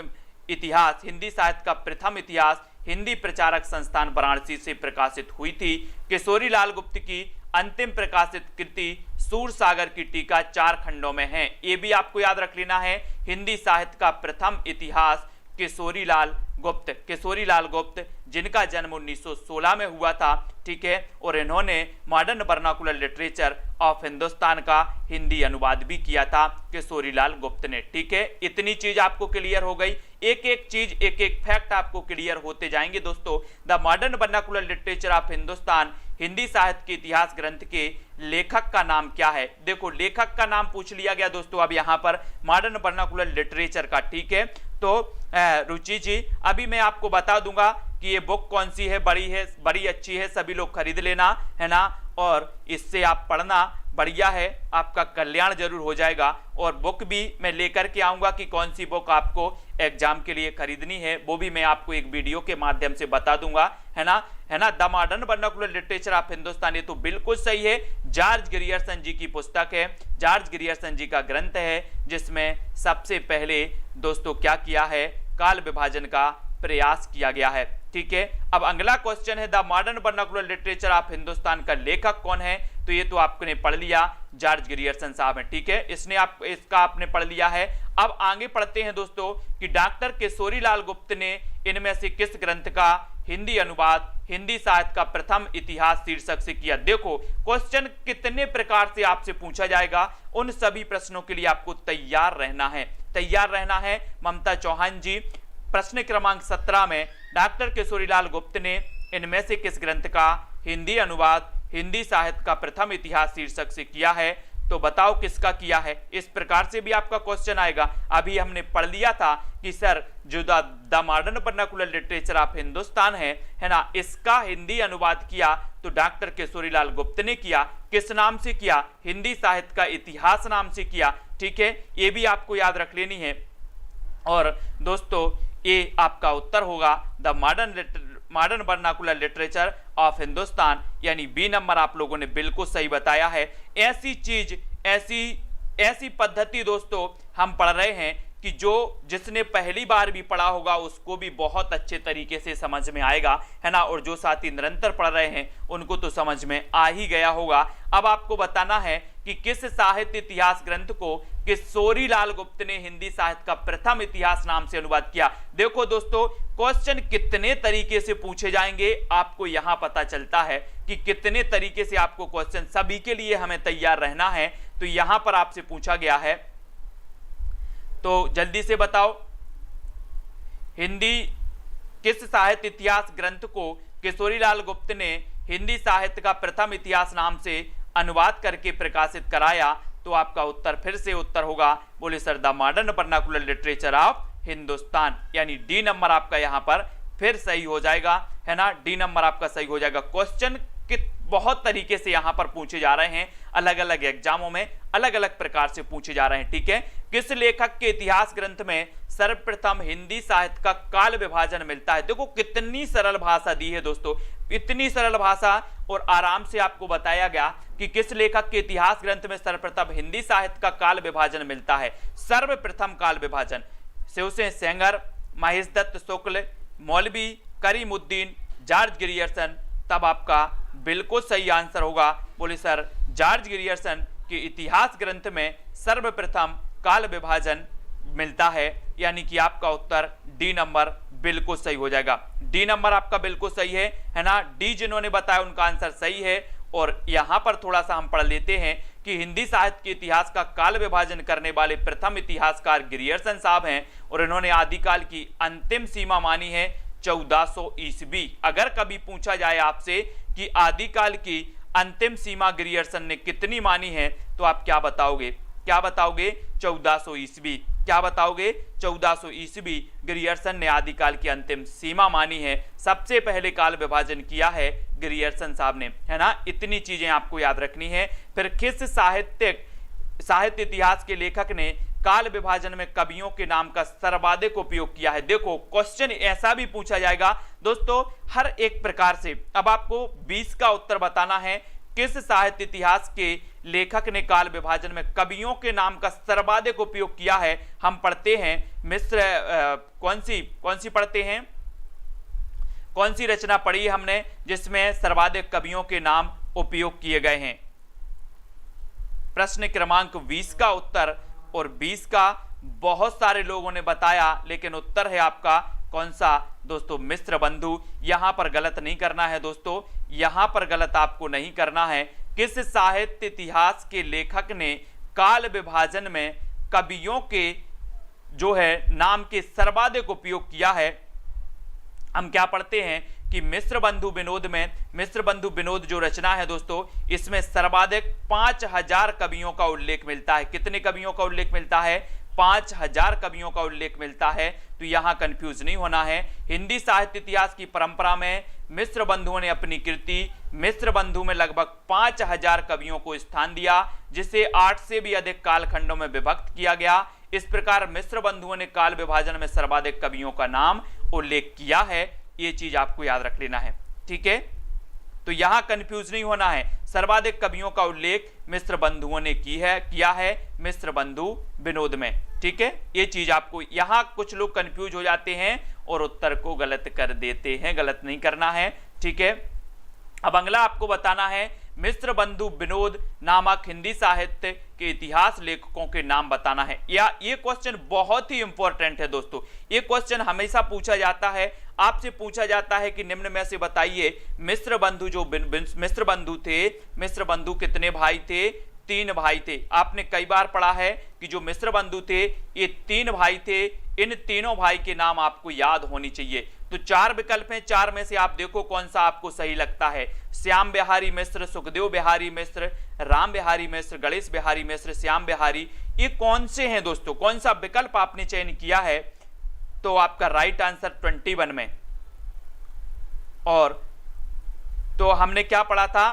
Speaker 1: इतिहास, हिंदी साहित्य का प्रथम इतिहास हिंदी प्रचारक संस्थान वाराणसी से प्रकाशित हुई थी। किशोरीलाल गुप्त की अंतिम प्रकाशित कृति सूरसागर की टीका 4 खंडों में है, ये भी आपको याद रख लेना है। हिंदी साहित्य का प्रथम इतिहास किशोरीलाल गुप्त, किशोरीलाल गुप्त जिनका जन्म 1916 में हुआ था, ठीक है। और इन्होंने modern vernacular literature of Hindustan का हिंदी अनुवाद भी किया था किशोरीलाल गुप्त ने, ठीक है। इतनी चीज आपको क्लियर हो गई, एक एक चीज, एक एक फैक्ट आपको क्लियर होते जाएंगे दोस्तों। The modern vernacular literature of Hindustan Hindi साहित्य के इतिहास ग्रंथ के लेखक का नाम क्या है। देखो लेखक का नाम पूछ लिया गया दोस्तों अब यहां पर मॉडर्न वर्नाकुलर लिटरेचर का, ठीक है। तो रुचि जी अभी मैं आपको बता दूंगा कि ये बुक कौन सी है, बड़ी अच्छी है, सभी लोग खरीद लेना, है ना, और इससे आप पढ़ना, बढ़िया है, आपका कल्याण जरूर हो जाएगा। और बुक भी मैं लेकर के आऊंगा कि कौन सी बुक आपको एग्जाम के लिए खरीदनी है, वो भी मैं आपको एक वीडियो के माध्यम से बता दूंगा, है ना, है ना। The modern vernacular literature of Hindustan, ये तो बिल्कुल सही है, जॉर्ज ग्रियर्सन जी की पुस्तक है, जॉर्ज ग्रियर्सन जी का ग्रंथ है, जिसमें सबसे पहले दोस्तों क्या किया है, काल विभाजन का प्रयास किया गया है, ठीक है। अब अगला क्वेश्चन है the modern vernacular literature of Hindustan का लेखक कौन है, तो ये तो आपने पढ़ लिया, जॉर्ज ग्रियर्सन साहब हैं, ठीक है, इसका आपने पढ़ लिया है। अब आगे पढ़ते हैं दोस्तों कि डॉक्टर किशोरीलाल गुप्त ने इनमें से किस ग्रंथ का हिंदी अनुवाद हिंदी साहित्य का प्रथम इतिहास शीर्षक से किया। देखो क्वेश्चन कितने प्रकार से आपसे पूछा जाएगा, उन सभी प्रश्नों के लिए आपको तैयार रहना है, तैयार रहना है। ममता चौहान जी प्रश्न क्रमांक 17 में डॉक्टर किशोरीलाल गुप्त ने इनमें से किस ग्रंथ का हिंदी अनुवाद हिंदी साहित्य का प्रथम इतिहास शीर्षक से किया है, तो बताओ किसका किया है। इस प्रकार से भी आपका क्वेश्चन आएगा। अभी हमने पढ़ लिया था कि सर जो the modern vernacular literature of Hindustan है ना, इसका हिंदी अनुवाद किया तो डॉक्टर किशोरीलाल गुप्त ने किया। किस नाम से किया, हिंदी साहित्य का इतिहास नाम से किया, ठीक है, ये भी आपको याद रख लेनी है। और दोस्तों ये आपका उत्तर होगा the modern vernacular literature of Hindustan, यानी बी नंबर आप लोगों ने बिल्कुल सही बताया है। ऐसी चीज, ऐसी पद्धति दोस्तों हम पढ़ रहे हैं कि जिसने पहली बार भी पढ़ा होगा उसको भी बहुत अच्छे तरीके से समझ में आएगा, है ना, और जो साथी निरंतर पढ़ रहे हैं उनको तो समझ में आ ही गया होगा। अब आपको बताना है कि किस साहित्य इतिहास ग्रंथ को किशोरीलाल गुप्त ने हिंदी साहित्य का प्रथम इतिहास नाम से अनुवाद किया। देखो दोस्तों क्वेश्चन कितने तरीके से पूछे जाएंगे आपको यहां पता चलता है कि कितने तरीके से आपको क्वेश्चन, सभी के लिए हमें तैयार रहना है। तो यहां पर आपसे पूछा गया है तो जल्दी से बताओ, हिंदी किस साहित्य इतिहास ग्रंथ को किशोरीलाल गुप्त ने हिंदी साहित्य का प्रथम इतिहास नाम से अनुवाद करके प्रकाशित कराया? तो आपका उत्तर फिर से उत्तर होगा, बोले sir, the modern vernacular literature of Hindustan, यानी डी नंबर आपका यहां पर फिर सही हो जाएगा, है ना, डी नंबर आपका सही हो जाएगा। क्वेश्चन बहुत तरीके से यहां पर पूछे जा रहे हैं, अलग अलग एग्जामों में अलग अलग प्रकार से पूछे जा रहे हैं, ठीक है। किस लेखक के इतिहास ग्रंथ में सर्वप्रथम हिंदी साहित्य का काल विभाजन मिलता है? देखो कितनी सरल भाषा दी है दोस्तों, इतनी सरल भाषा और आराम से आपको बताया गया कि किस लेखक के इतिहास ग्रंथ में सर्वप्रथम हिंदी साहित्य का काल विभाजन मिलता है। सर्वप्रथम काल विभाजन शिवसेन सेंगर, महेश दत्त शुक्ल, मौलवी करीमुद्दीन, जॉर्ज ग्रियर्सन, तब आपका बिल्कुल सही आंसर होगा, बोले सर, जॉर्ज ग्रियर्सन के इतिहास ग्रंथ में सर्वप्रथम काल विभाजन मिलता है, यानी कि आपका उत्तर डी नंबर बिल्कुल सही हो जाएगा। डी नंबर आपका बिल्कुल सही है ना, डी जिन्होंने बताया उनका आंसर सही है। और यहां पर थोड़ा सा हम पढ़ लेते हैं कि हिंदी साहित्य के इतिहास का काल विभाजन करने वाले प्रथम इतिहासकार ग्रियर्सन साहब हैं और इन्होंने आदिकाल की अंतिम सीमा मानी है 1400 ईस्वी। अगर कभी पूछा जाए आपसे कि आदिकाल की अंतिम सीमा ग्रियर्सन ने कितनी मानी है, तो आप क्या बताओगे? क्या बताओगे? 1400 ईस्वी। क्या बताओगे? 1400 ईस्वी ग्रियर्सन ने आदिकाल की अंतिम सीमा मानी है। सबसे पहले काल विभाजन किया है ग्रियर्सन साहब ने, है ना। इतनी चीजें आपको याद रखनी है। फिर किस साहित्य इतिहास के लेखक ने काल विभाजन में कवियों के नाम का सर्वाधिक उपयोग किया है? देखो क्वेश्चन ऐसा भी पूछा जाएगा दोस्तों हर एक प्रकार से। अब आपको 20 का उत्तर बताना है, किस साहित्य इतिहास के लेखक ने काल विभाजन में कवियों के नाम का सर्वाधिक उपयोग किया है? हम पढ़ते हैं मिस्र, कौन सी पढ़ते हैं, कौन सी रचना पढ़ी हमने जिसमें सर्वाधिक कवियों के नाम उपयोग किए गए हैं? प्रश्न क्रमांक 20 का उत्तर, और 20 का बहुत सारे लोगों ने बताया, लेकिन उत्तर है आपका कौन सा दोस्तों? मिस्र बंधु। यहां पर गलत नहीं करना है दोस्तों, यहां पर गलत आपको नहीं करना है। किस साहित्य इतिहास के लेखक ने काल विभाजन में कवियों के जो है नाम के सर्वाधिक उपयोग किया है? हम क्या पढ़ते हैं कि मिस्र बंधु विनोद में, मिस्र बंधु विनोद जो रचना है दोस्तों, इसमें सर्वाधिक 5000 कवियों का उल्लेख मिलता है। कितने कवियों का उल्लेख मिलता है? 5000 कवियों का उल्लेख मिलता है। तो यहां कंफ्यूज नहीं होना है। हिंदी साहित्य इतिहास की परंपरा में मिस्र बंधुओं ने अपनी कृति मिस्र बंधु में लगभग 5000 कवियों को स्थान दिया, जिसे 8 से भी अधिक कालखंडों में विभक्त किया गया। इस प्रकार मिस्र बंधुओं ने काल विभाजन में सर्वाधिक कवियों का नाम उल्लेख किया है। ये चीज आपको याद रख लेना है, ठीक है। तो यहां कंफ्यूज नहीं होना है। सर्वाधिक कवियों का उल्लेख मिस्र बंधुओं ने किया है मिस्र बंधु विनोद में, ठीक है। ये चीज आपको, यहां कुछ लोग कंफ्यूज हो जाते हैं और उत्तर को गलत कर देते हैं, गलत नहीं करना है, ठीक है। अब अगला आपको बताना है, मिस्र बंधु विनोद नामक हिंदी साहित्य के इतिहास लेखकों के नाम बताना है। या ये क्वेश्चन बहुत ही इंपॉर्टेंट है दोस्तों, ये क्वेश्चन हमेशा पूछा जाता है। आपसे पूछा जाता है कि निम्न में से बताइए मिस्र बंधु जो मिस्र बंधु थे, मिस्र बंधु कितने भाई थे? 3 भाई थे। आपने कई बार पढ़ा है कि जो मिस्र बंधु थे ये 3 भाई थे। इन तीनों भाई के नाम आपको याद होनी चाहिए। तो 4 विकल्प हैं, 4 में से आप देखो कौन सा आपको सही लगता है। श्याम बिहारी मिश्र, सुखदेव बिहारी मिश्र, राम बिहारी मिश्र, गणेश बिहारी मिश्र, श्याम बिहारी, ये कौन से हैं दोस्तों? कौन सा विकल्प आपने चयन किया है? तो आपका राइट आंसर 21 में। और तो हमने क्या पढ़ा था?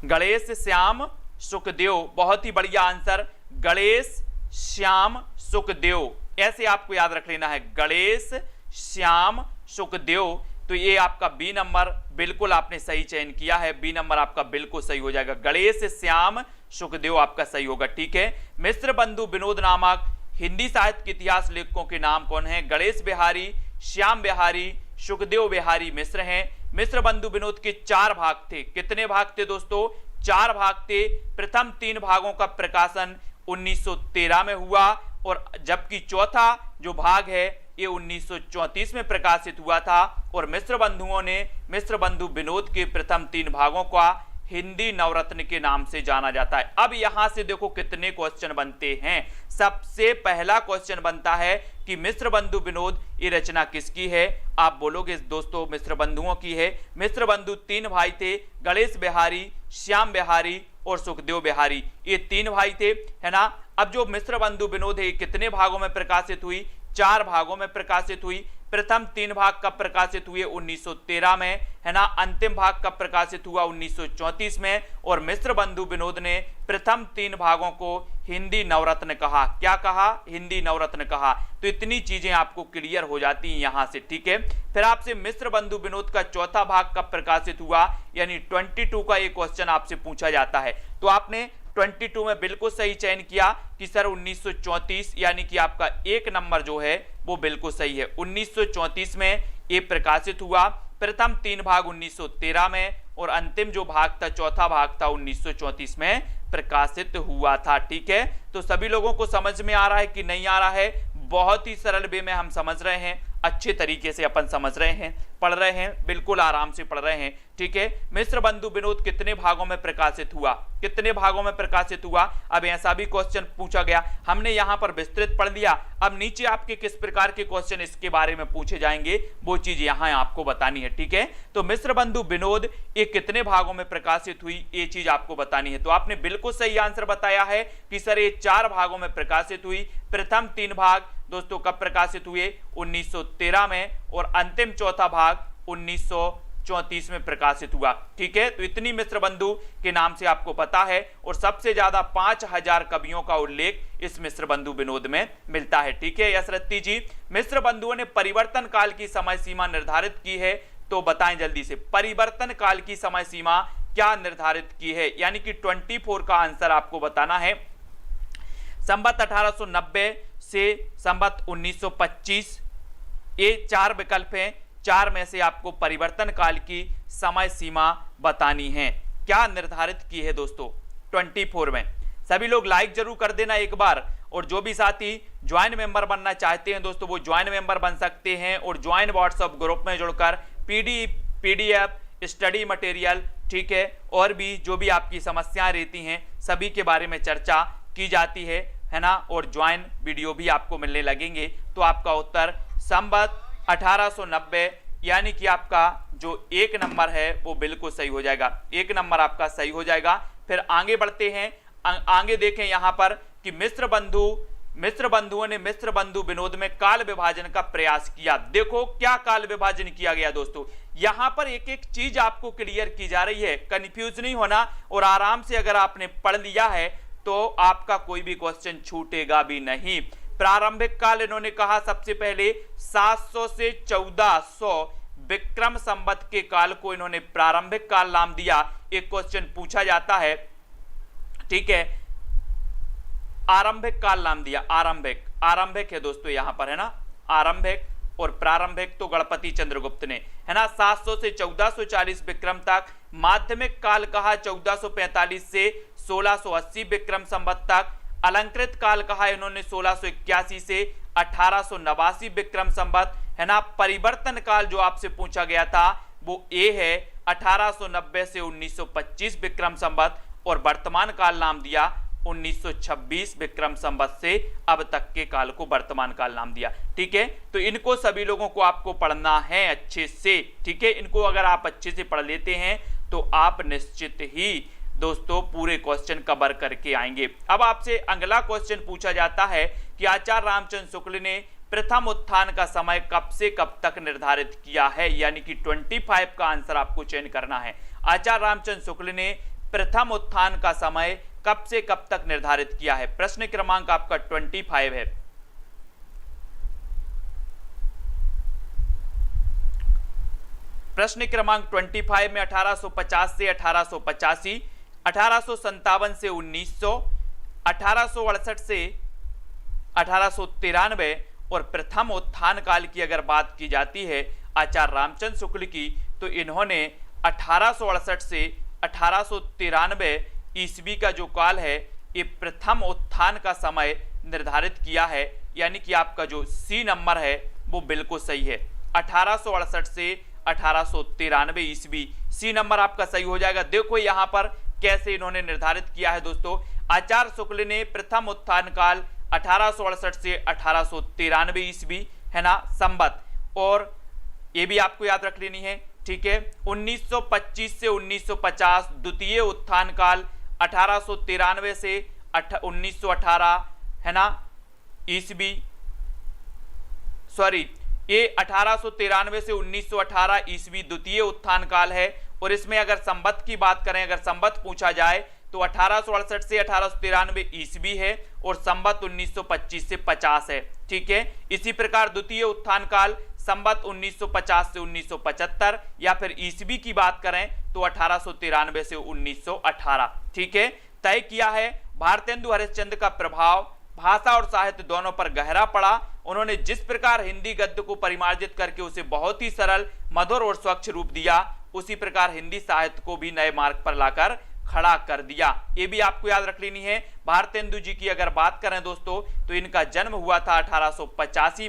Speaker 1: गणेश श्याम सुखदेव, बहुत ही बढ़िया आंसर, गणेश श्याम सुखदेव, ऐसे आपको याद रख लेना है, गणेश श्याम सुखदेव। तो ये आपका बी नंबर बिल्कुल आपने सही चयन किया है, बी नंबर आपका बिल्कुल सही हो जाएगा, गणेश श्याम सुखदेव आपका सही होगा, ठीक है। मिस्र बंधु विनोद नामक हिंदी साहित्य के इतिहास लेखकों के नाम कौन है? गणेश बिहारी, श्याम बिहारी, सुखदेव बिहारी मिश्र हैं। मिस्र बंधु विनोद के 4 भाग थे। कितने भाग थे दोस्तों? 4 भाग थे। प्रथम 3 भागों का प्रकाशन 1913 में हुआ, और जबकि चौथा जो भाग है ये 1934 में प्रकाशित हुआ था। और मिस्र बंधुओं ने मिस्र बंधु विनोद के प्रथम 3 भागों का हिंदी नवरत्न के नाम से जाना जाता है। अब यहां से देखो कितने क्वेश्चन बनते हैं। सबसे पहला क्वेश्चन बनता है कि मिश्र बंधु विनोद ये रचना किसकी है? आप बोलोगे दोस्तों मिश्र बंधुओं की है। मिश्र बंधु 3 भाई थे, गणेश बिहारी, श्याम बिहारी और सुखदेव बिहारी, ये 3 भाई थे, है ना। अब जो मिश्र बंधु विनोद है कितने भागों में प्रकाशित हुई? 4 भागों में प्रकाशित हुई। प्रथम 3 भाग कब प्रकाशित हुए? 1913 में, है ना। अंतिम भाग कब प्रकाशित हुआ? 1934 में। और मिश्र बंधु विनोद ने प्रथम 3 भागों को हिंदी नवरत्न कहा। क्या कहा? हिंदी नवरत्न कहा। तो इतनी चीजें आपको क्लियर हो जाती हैं यहां से, ठीक है। फिर आपसे मिश्र बंधु विनोद का चौथा भाग कब प्रकाशित हुआ, यानी 22 का ये क्वेश्चन आपसे पूछा जाता है। तो आपने 22 में बिल्कुल सही चयन किया कि सर 1934, यानी कि आपका 1 नंबर जो है वो बिल्कुल सही है। 1934 में ये प्रकाशित हुआ। प्रथम 3 भाग 1913 में और अंतिम जो भाग था, चौथा भाग था, 1934 में प्रकाशित हुआ था, ठीक है। तो सभी लोगों को समझ में आ रहा है कि नहीं आ रहा है? बहुत ही सरल वे में हम समझ रहे हैं, अच्छे तरीके से अपन समझ रहे हैं, पढ़ रहे हैं, बिल्कुल आराम से पढ़ रहे हैं, ठीक है। मिश्र बंधु विनोद कितने भागों में प्रकाशित हुआ? कितने भागों में प्रकाशित हुआ? अब ऐसा भी क्वेश्चन पूछा गया, हमने यहां पर विस्तृत पढ़ लिया। अब नीचे आपके किस प्रकार के क्वेश्चन इसके बारे में पूछे जाएंगे वो चीज यहां आपको बतानी है, ठीक है। तो मिश्र बंधु विनोद ये कितने भागों में प्रकाशित हुई, ये चीज आपको बतानी है। तो आपने बिल्कुल सही आंसर बताया है कि सर ये 4 भागों में प्रकाशित हुई। प्रथम 3 भाग दोस्तों कब प्रकाशित हुए? 1913 में और अंतिम चौथा भाग 1934 में प्रकाशित हुआ, ठीक है। तो इतनी मिश्र बंधु के नाम से आपको पता है और सबसे ज्यादा 5000 कवियों का उल्लेख इस मिश्र बंधु विनोद में मिलता है, ठीक है। यशरत्ती जी, मिश्र बंधुओं ने परिवर्तन काल की समय सीमा निर्धारित की है, तो बताएं जल्दी से परिवर्तन काल की समय सीमा क्या निर्धारित की है, यानी कि 24 का आंसर आपको बताना है। संवत 1890 से संवत 1925, ये 4 विकल्प हैं, 4 में से आपको परिवर्तन काल की समय सीमा बतानी है। क्या निर्धारित की है दोस्तों? 24 में। सभी लोग लाइक जरूर कर देना एक बार, और जो भी साथी ज्वाइन मेंबर बनना चाहते हैं दोस्तों वो ज्वाइन मेंबर बन सकते हैं और ज्वाइन व्हाट्सएप ग्रुप में जुड़कर पीडीएफ स्टडी मटेरियल, ठीक है, और भी जो भी आपकी समस्याएं रहती हैं सभी के बारे में चर्चा की जाती है ना। और ज्वाइन वीडियो भी आपको मिलने लगेंगे। तो आपका उत्तर संवत 1890, यानी कि आपका जो 1 नंबर है वो बिल्कुल सही हो जाएगा। 1 नंबर आपका सही हो जाएगा। फिर आगे बढ़ते हैं, आगे देखें यहां पर कि मिश्र बंधुओं ने मिश्र बंधु विनोद में काल विभाजन का प्रयास किया। देखो क्या काल विभाजन किया गया दोस्तों, यहां पर एक एक चीज आपको क्लियर की जा रही है, कंफ्यूज नहीं होना। और आराम से अगर आपने पढ़ लिया है तो आपका कोई भी क्वेश्चन छूटेगा भी नहीं। प्रारंभिक काल इन्होंने कहा सबसे पहले 700 से 1400 विक्रम संवत के काल को इन्होंने प्रारंभिक काल नाम दिया। एक क्वेश्चन पूछा जाता है, ठीक है, आरंभिक काल नाम दिया। आरंभिक है दोस्तों यहां पर, है ना, आरंभिक। और प्रारंभिक तो गणपति चंद्रगुप्त ने, है ना, 700 से 1440 विक्रम तक। माध्यमिक काल कहा 1445 से 1680 विक्रम संवत तक। अलंकृत काल कहा इन्होंने 1681 से 1889 विक्रम संवत, है ना। परिवर्तन काल जो आपसे पूछा गया था वो ए है, 1890 से 1925 विक्रम संवत। और वर्तमान काल नाम दिया 1926 विक्रम संवत से अब तक के काल को वर्तमान काल नाम दिया, ठीक है। तो इनको सभी लोगों को आपको पढ़ना है अच्छे से, ठीक है। इनको अगर आप अच्छे से पढ़ लेते हैं तो आप निश्चित ही दोस्तों पूरे क्वेश्चन कवर करके आएंगे। अब आपसे अगला क्वेश्चन पूछा जाता है कि आचार्य रामचंद्र शुक्ल ने प्रथम उत्थान का समय कब से कब तक निर्धारित किया है, यानी कि 25 का आंसर आपको चयन करना है। आचार्य रामचंद्र शुक्ल ने प्रथम उत्थान का समय कब से कब तक निर्धारित किया है? प्रश्न क्रमांक आपका 25 है। प्रश्न क्रमांक 25 में 1850 से 1885, 1857 से 1900, 1868 से 1893 और प्रथम उत्थान काल की अगर बात की जाती है आचार्य रामचंद्र शुक्ल की, तो इन्होंने 1868 से 1893 ईस्वी का जो काल है ये प्रथम उत्थान का समय निर्धारित किया है, यानी कि आपका जो सी नंबर है वो बिल्कुल सही है। 1868 से 1893 ईस्वी। सी नंबर आपका सही हो जाएगा। देखो यहाँ पर कैसे इन्होंने निर्धारित किया है दोस्तों। आचार्य शुक्ल ने प्रथम उत्थान काल 1868 से 1893 ईस्वी, है ना, संवत, और ये भी आपको याद रख लेनी है, ठीक है। 1925 से 1950 द्वितीय उत्थान काल, 1893 से 1918, है ना, ईस्वी, सॉरी, ये 1893 से 1918 ईस्वी द्वितीय उत्थान काल है। और इसमें अगर संवत की बात करें, अगर संवत पूछा जाए तो 1868 से 1893 ईस्वी है और संवत 1925 से 50 है, ठीक है। इसी प्रकार द्वितीय उत्थान काल संवत 1950 से 1975, या फिर ईस्वी की बात करें तो 1893 से 1918, ठीक है। तय किया है भारतेंदु हरिश्चंद्र का प्रभाव भाषा और साहित्य दोनों पर गहरा पड़ा। उन्होंने जिस प्रकार हिंदी गद्य को परिमार्जित करके उसे बहुत ही सरल, मधुर और स्वच्छ रूप दिया, उसी प्रकार हिंदी साहित्य को भी नए मार्ग पर लाकर खड़ा कर दिया। ये भी आपको याद रख लेनी है। भारतेंदु जी की अगर बात करें दोस्तों तो इनका जन्म हुआ था 1850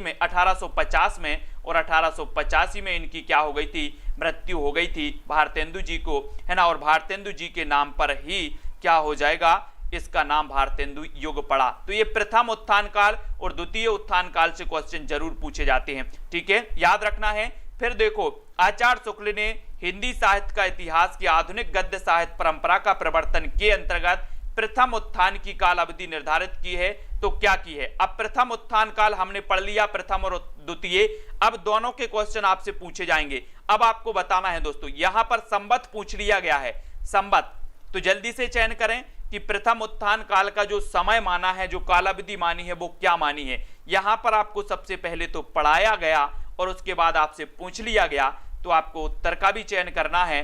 Speaker 1: में, और 1885 में इनकी क्या हो गई थी, मृत्यु हो गई थी भारतेंदु जी को, है ना। और भारतेंदु जी के नाम पर ही क्या हो जाएगा, इसका नाम भारतेंदु युग पड़ा। तो ये प्रथम उत्थान काल और द्वितीय उत्थान काल से क्वेश्चन जरूर पूछे जाते हैं, ठीक है, याद रखना है। फिर देखो, आचार्य शुक्ल ने हिंदी साहित्य का इतिहास की आधुनिक गद्य साहित्य परंपरा का प्रवर्तन के अंतर्गत प्रथम उत्थान की काल अवधि निर्धारित की है। तो क्या की है, अब प्रथम उत्थान काल हमने पढ़ लिया, प्रथम और द्वितीय। अब दोनों के क्वेश्चन आपसे पूछे जाएंगे। अब आपको बताना है दोस्तों, यहां पर संवत पूछ लिया गया है, संवत, तो जल्दी से चयन करें कि प्रथम उत्थान काल का जो समय माना है, जो कालावधि मानी है, वो क्या मानी है। यहां पर आपको सबसे पहले तो पढ़ाया गया और उसके बाद आपसे पूछ लिया गया, तो आपको उत्तर का भी चयन करना है।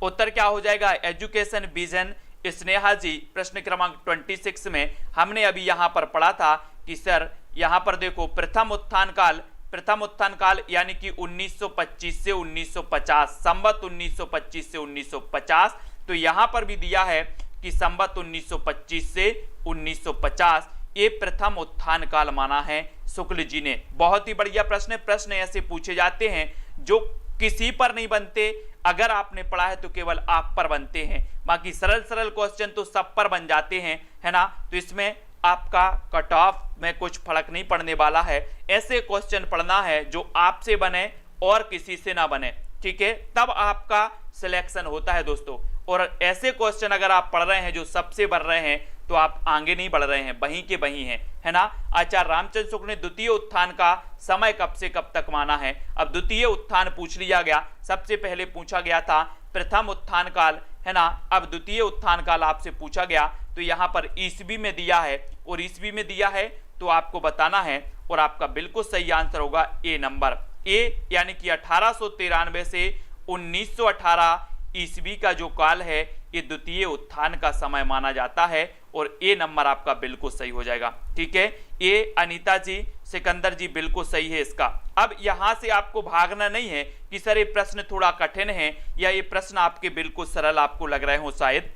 Speaker 1: उत्तर क्या हो जाएगा, एजुकेशन विजन स्नेहा जी, प्रश्न क्रमांक 26 में हमने अभी यहां पर पढ़ा था कि सर यहां पर देखो प्रथम उत्थान काल यानी कि 1925 से 1950, संवत 1925 से 1950, तो यहां पर भी दिया है कि संवत 1925 से 1950 ये प्रथम उत्थान काल माना है शुक्ल जी ने। बहुत ही बढ़िया प्रश्न ऐसे पूछे जाते हैं जो किसी पर नहीं बनते, अगर आपने पढ़ा है तो केवल आप पर बनते हैं, बाकी सरल क्वेश्चन तो सब पर बन जाते हैं, है ना। तो इसमें आपका कट ऑफ में कुछ फर्क नहीं पड़ने वाला है। ऐसे क्वेश्चन पढ़ना है जो आपसे बने और किसी से ना बने, ठीक है, तब आपका सिलेक्शन होता है दोस्तों। और ऐसे क्वेश्चन अगर आप पढ़ रहे हैं जो सबसे बढ़ रहे हैं तो आप आगे नहीं बढ़ रहे हैं, वहीं के वहीं हैं, है ना। आचार्य रामचंद्र शुक्ल ने द्वितीय उत्थान का समय कब से कब तक माना है। अब द्वितीय उत्थान पूछ लिया गया, सबसे पहले पूछा गया था प्रथम उत्थान काल, है ना। अब द्वितीय उत्थान काल आपसे पूछा गया तो यहाँ पर ईस्वी में दिया है, और ईस्वी में दिया है तो आपको बताना है, और आपका बिल्कुल सही आंसर होगा ए नंबर, ए यानी कि 1893 से 1918 ईस्वी का जो काल है ये द्वितीय उत्थान का समय माना जाता है, और ए नंबर आपका बिल्कुल सही हो जाएगा, ठीक है। ए अनीता जी, सिकंदर जी, बिल्कुल सही है इसका। अब यहां से आपको भागना नहीं है कि सर ये प्रश्न थोड़ा कठिन है या ये प्रश्न आपके बिल्कुल सरल आपको लग रहे हो शायद,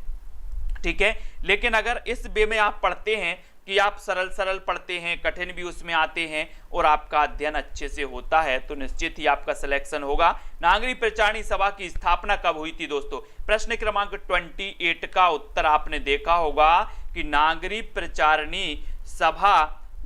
Speaker 1: ठीक है। लेकिन अगर इस वे में आप पढ़ते हैं कि आप सरल पढ़ते हैं, कठिन भी उसमें आते हैं और आपका अध्ययन अच्छे से होता है, तो निश्चित ही आपका सिलेक्शन होगा। नागरिक प्रचारणी सभा की स्थापना कब हुई थी दोस्तों, प्रश्न क्रमांक 28 का उत्तर आपने देखा होगा कि नागरिक प्रचारणी सभा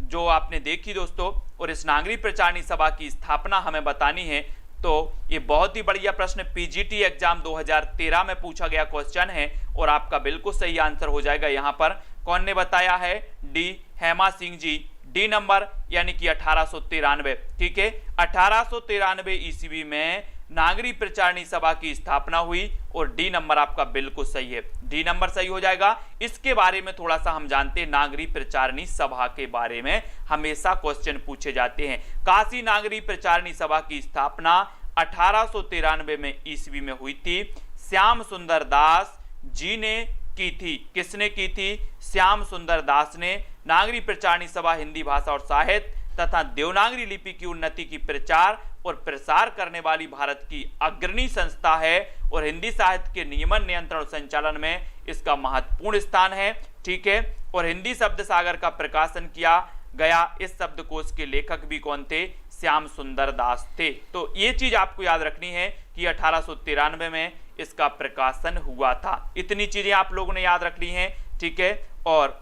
Speaker 1: जो आपने देखी दोस्तों, और इस नागरिक प्रचारणी सभा की स्थापना हमें बतानी है। तो ये बहुत ही बढ़िया प्रश्न पीजीटी एग्जाम 2013 में पूछा गया क्वेश्चन है, और आपका बिल्कुल सही आंसर हो जाएगा। यहाँ पर कौन ने बताया है, D Hema Singh ji, D number यानी कि 1893, ठीक है। 1893 ईस्वी में नागरिक प्रचारणी सभा की स्थापना हुई, और डी नंबर आपका बिल्कुल सही है, डी नंबर सही हो जाएगा। इसके बारे में थोड़ा सा हम जानते हैं, नागरिक प्रचारणी सभा के बारे में हमेशा क्वेश्चन पूछे जाते हैं। काशी नागरिक प्रचारणी सभा की स्थापना 1893 में ईस्वी में हुई थी। श्याम सुंदर दास जी ने की थी, किसने की थी, श्याम सुंदर दास ने। नागरिक प्रचारणी सभा हिंदी भाषा और साहित्य तथा देवनागरी लिपि की उन्नति की प्रचार और प्रसार करने वाली भारत की अग्रणी संस्था है, और हिंदी साहित्य के नियमन, नियंत्रण और संचालन में इसका महत्वपूर्ण स्थान है, ठीक है। और हिंदी शब्द सागर का प्रकाशन किया गया। इस शब्दकोश के लेखक भी कौन थे, श्याम सुंदर दास थे। तो ये चीज आपको याद रखनी है कि 1893 में इसका प्रकाशन हुआ था। इतनी चीजें आप लोगों ने याद रख ली हैं, ठीक है। और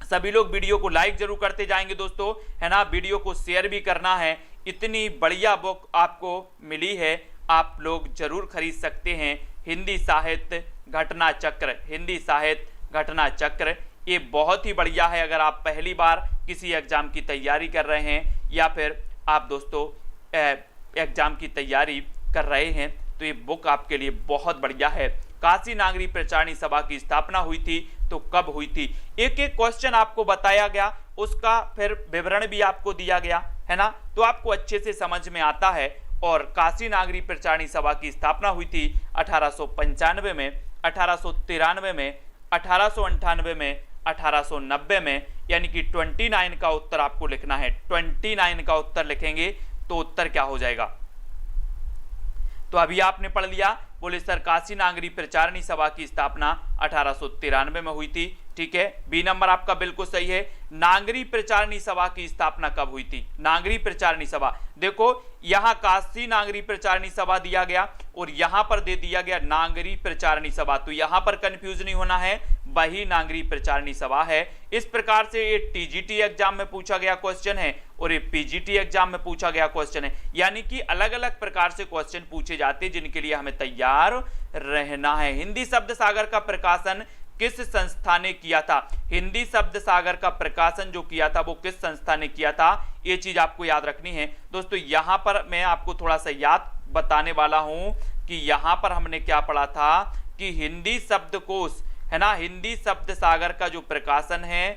Speaker 1: सभी लोग वीडियो को लाइक जरूर करते जाएंगे दोस्तों, है ना। वीडियो को शेयर भी करना है। इतनी बढ़िया बुक आपको मिली है, आप लोग जरूर खरीद सकते हैं। हिंदी साहित्य घटना चक्र, हिंदी साहित्य घटना चक्र, ये बहुत ही बढ़िया है। अगर आप पहली बार किसी एग्जाम की तैयारी कर रहे हैं या फिर आप दोस्तों एग्जाम की तैयारी कर रहे हैं तो ये बुक आपके लिए बहुत बढ़िया है। काशी नागरी प्रचारणी सभा की स्थापना हुई थी तो कब हुई थी, एक एक क्वेश्चन आपको बताया गया, उसका फिर विवरण भी आपको दिया गया, है ना। तो आपको अच्छे से समझ में आता है। और काशी नागरी प्रचारणी सभा की स्थापना हुई थी 1895 में, 1893 में, 1898 में, 1890 में, यानी कि 29 का उत्तर आपको लिखना है। 29 का उत्तर लिखेंगे तो उत्तर क्या हो जाएगा। तो अभी आपने पढ़ लिया, बोले सर काशी नागरी प्रचारणी सभा की स्थापना 1893 में हुई थी, ठीक है। बी नंबर आपका बिल्कुल सही है। नागरी प्रचारणी सभा की स्थापना कब हुई थी, नागरी प्रचारणी सभा, देखो यहां काशी नागरी प्रचारणी सभा दिया गया और यहां पर दे दिया गया नागरी प्रचारणी सभा, तो यहां पर कंफ्यूज नहीं होना है, वही नागरी प्रचारणी सभा है। इस प्रकार से ये टीजीटी एग्जाम में पूछा गया क्वेश्चन है और ये पीजीटी एग्जाम में पूछा गया क्वेश्चन है, यानी कि अलग अलग प्रकार से क्वेश्चन पूछे जाते हैं जिनके लिए हमें तैयार रहना है। हिंदी शब्द सागर का प्रकाशन किस संस्था ने किया था, हिंदी शब्द सागर का प्रकाशन जो किया था वो किस संस्था ने किया था, ये चीज आपको याद रखनी है दोस्तों। यहां पर मैं आपको थोड़ा सा याद बताने वाला हूं कि यहां पर हमने क्या पढ़ा था कि हिंदी शब्दकोश, है ना, हिंदी शब्द सागर का जो प्रकाशन है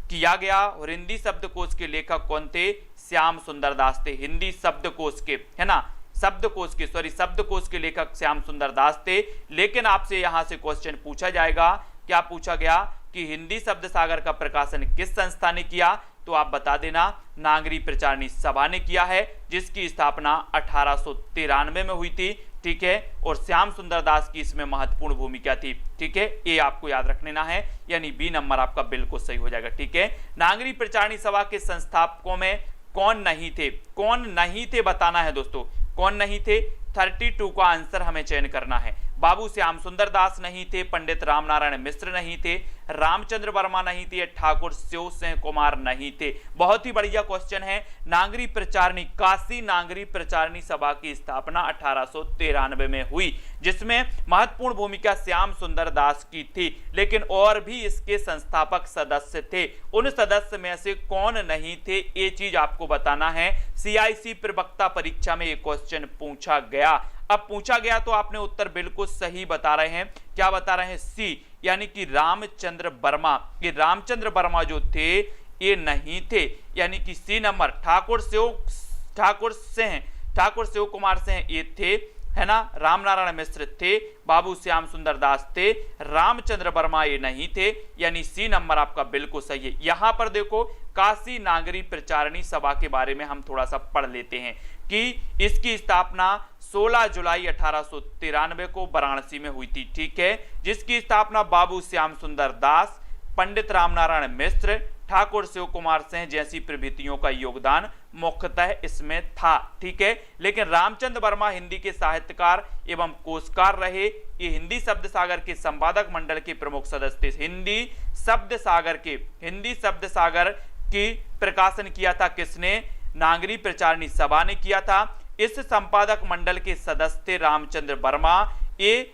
Speaker 1: किया गया और हिंदी शब्दकोश के लेखक कौन थे, श्याम सुंदर दास थे। हिंदी शब्दकोश के, है ना, शब्दकोश के, सॉरी शब्दकोश के लेखक श्याम सुंदर दास थे। लेकिन आपसे यहां से क्वेश्चन पूछा जाएगा, क्या पूछा गया कि हिंदी शब्द सागर का प्रकाशन किस संस्था ने किया, तो आप बता देना नागरी प्रचारणी सभा ने किया है, जिसकी स्थापना 1893 में हुई थी, ठीक है। और श्याम सुंदर दास की इसमें महत्वपूर्ण भूमिका थी, ठीक है। ये आपको याद रख लेना है, यानी बी नंबर आपका बिल्कुल सही हो जाएगा, ठीक है। नागरी प्रचारणी सभा के संस्थापकों में कौन नहीं थे, कौन नहीं थे बताना है दोस्तों, कौन नहीं थे। 32 का आंसर हमें चयन करना है। बाबू श्याम सुंदर दास नहीं थे, पंडित रामनारायण मिश्र नहीं थे, रामचंद्र वर्मा नहीं थे, ठाकुर शिव सिंह कुमार नहीं थे। बहुत ही बढ़िया क्वेश्चन है। नागरी प्रचारणी, काशी नागरी प्रचारणी सभा की स्थापना 1893 में हुई, जिसमें महत्वपूर्ण भूमिका श्याम सुंदर दास की थी, लेकिन और भी इसके संस्थापक सदस्य थे। उन सदस्य में से कौन नहीं थे, ये चीज आपको बताना है। CIC प्रवक्ता परीक्षा में ये क्वेश्चन पूछा गया। अब पूछा गया तो आपने उत्तर बिल्कुल सही बता रहे हैं। क्या बता रहे हैं, सी, यानी कि रामचंद्र वर्मा। ये रामचंद्र वर्मा जो थे ये नहीं थे, यानी कि सी नंबर। ठाकुर शिव कुमार सिंह ये थे, है ना। रामनारायण मिश्र थे, बाबू श्याम सुंदर दास थे, रामचंद्र वर्मा ये नहीं थे, यानी सी नंबर आपका बिल्कुल सही है। यहां पर देखो काशी नागरी प्रचारणी सभा के बारे में हम थोड़ा सा पढ़ लेते हैं कि इसकी स्थापना 16 जुलाई 1893 को वाराणसी में हुई थी, ठीक है। जिसकी स्थापना बाबू श्याम सुंदर दास, पंडित रामनारायण मिश्र, ठाकुर शिव कुमार सिंह जैसी प्रभृतियों का योगदान मुख्यतः इसमें था, ठीक है। लेकिन रामचंद्र वर्मा हिंदी के साहित्यकार एवं कोशकार रहे। ये हिंदी शब्द सागर के संपादक मंडल के प्रमुख सदस्य थे। हिंदी शब्द सागर की प्रकाशन किया था किसने, नागरी प्रचारणी सभा ने किया था। इस संपादक मंडल के सदस्य थे रामचंद्र वर्मा। ये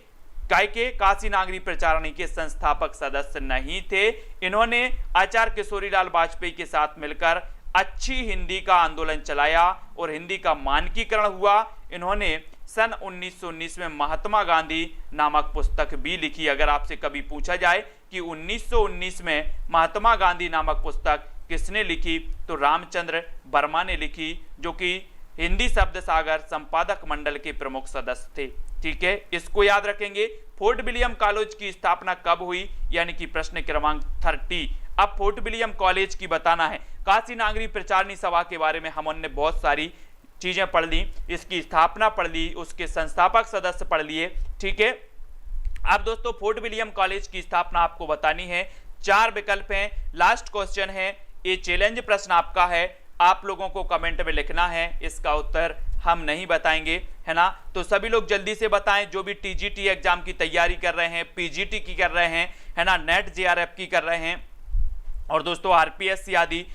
Speaker 1: के काशी नागरी प्रचारणी के संस्थापक सदस्य नहीं थे। इन्होंने आचार्य किशोरीलाल वाजपेयी के साथ मिलकर अच्छी हिंदी का आंदोलन चलाया और हिंदी का मानकीकरण हुआ। इन्होंने सन 1919 में महात्मा गांधी नामक पुस्तक भी लिखी। अगर आपसे कभी पूछा जाए कि 1919 में महात्मा गांधी नामक पुस्तक किसने लिखी, तो रामचंद्र वर्मा ने लिखी, जो कि हिंदी शब्द सागर संपादक मंडल के प्रमुख सदस्य थे, ठीक है। इसको याद रखेंगे। फोर्ट विलियम कॉलेज की स्थापना कब हुई, यानी कि प्रश्न क्रमांक 30। अब फोर्ट विलियम कॉलेज की बताना है। काशी नागरी प्रचारणी सभा के बारे में हमने बहुत सारी चीजें पढ़ ली, इसकी स्थापना पढ़ ली, उसके संस्थापक सदस्य पढ़ लिए, ठीक है। अब दोस्तों फोर्ट विलियम कॉलेज की स्थापना आपको बतानी है। 4 विकल्प हैं। लास्ट क्वेश्चन है, ये चैलेंज प्रश्न आपका है। आप लोगों को कमेंट में लिखना है, इसका उत्तर हम नहीं बताएंगे, है ना। तो सभी लोग जल्दी से बताएं, जो भी टीजीटी एग्जाम की तैयारी कर रहे हैं, पीजीटी की कर रहे हैं, है ना, नेट जेआरएफ की कर रहे हैं, और दोस्तों आरपीएससी आदि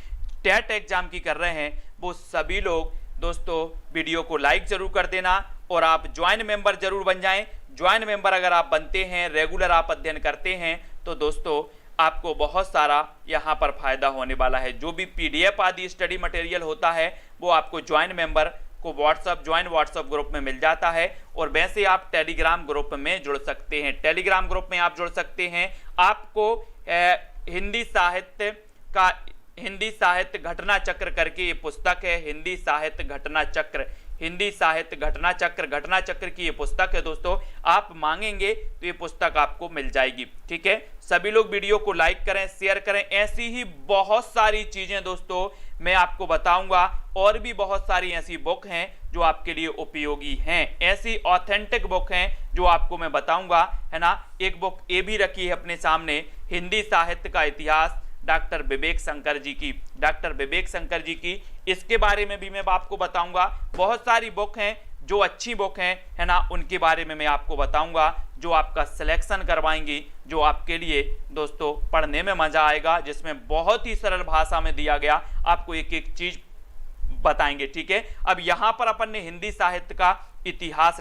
Speaker 1: टेट एग्जाम की कर रहे हैं, वो सभी लोग दोस्तों वीडियो को लाइक जरूर कर देना और आप ज्वाइन मेंबर जरूर बन जाएं। ज्वाइन मेंबर अगर आप बनते हैं, रेगुलर आप अध्ययन करते हैं, तो दोस्तों आपको बहुत सारा यहाँ पर फायदा होने वाला है। जो भी पीडीएफ आदि स्टडी मटेरियल होता है वो आपको ज्वाइन मेंबर को ज्वाइन व्हाट्सएप ग्रुप में मिल जाता है, और वैसे आप टेलीग्राम ग्रुप में जुड़ सकते हैं। टेलीग्राम ग्रुप में आप जुड़ सकते हैं। आपको हिंदी साहित्य घटना चक्र करके ये पुस्तक है, हिंदी साहित्य घटना चक्र की ये पुस्तक है दोस्तों। आप मांगेंगे तो ये पुस्तक आपको मिल जाएगी, ठीक है। सभी लोग वीडियो को लाइक करें, शेयर करें। ऐसी ही बहुत सारी चीजें दोस्तों मैं आपको बताऊंगा, और भी बहुत सारी ऐसी बुक हैं जो आपके लिए उपयोगी हैं, ऐसी ऑथेंटिक बुक हैं जो आपको मैं बताऊंगा, है ना। एक बुक ये भी रखी है अपने सामने, हिंदी साहित्य का इतिहास, डॉक्टर विवेक शंकर जी की, इसके बारे में भी मैं आपको बताऊंगा। बहुत सारी बुक हैं जो अच्छी बुक हैं, है ना, उनके बारे में मैं आपको बताऊंगा, जो आपका सिलेक्शन करवाएंगी, जो आपके लिए दोस्तों पढ़ने में मजा आएगा, जिसमें बहुत ही सरल भाषा में दिया गया, आपको एक एक चीज बताएंगे, ठीक है। अब यहां पर अपन ने हिंदी साहित्य का इतिहास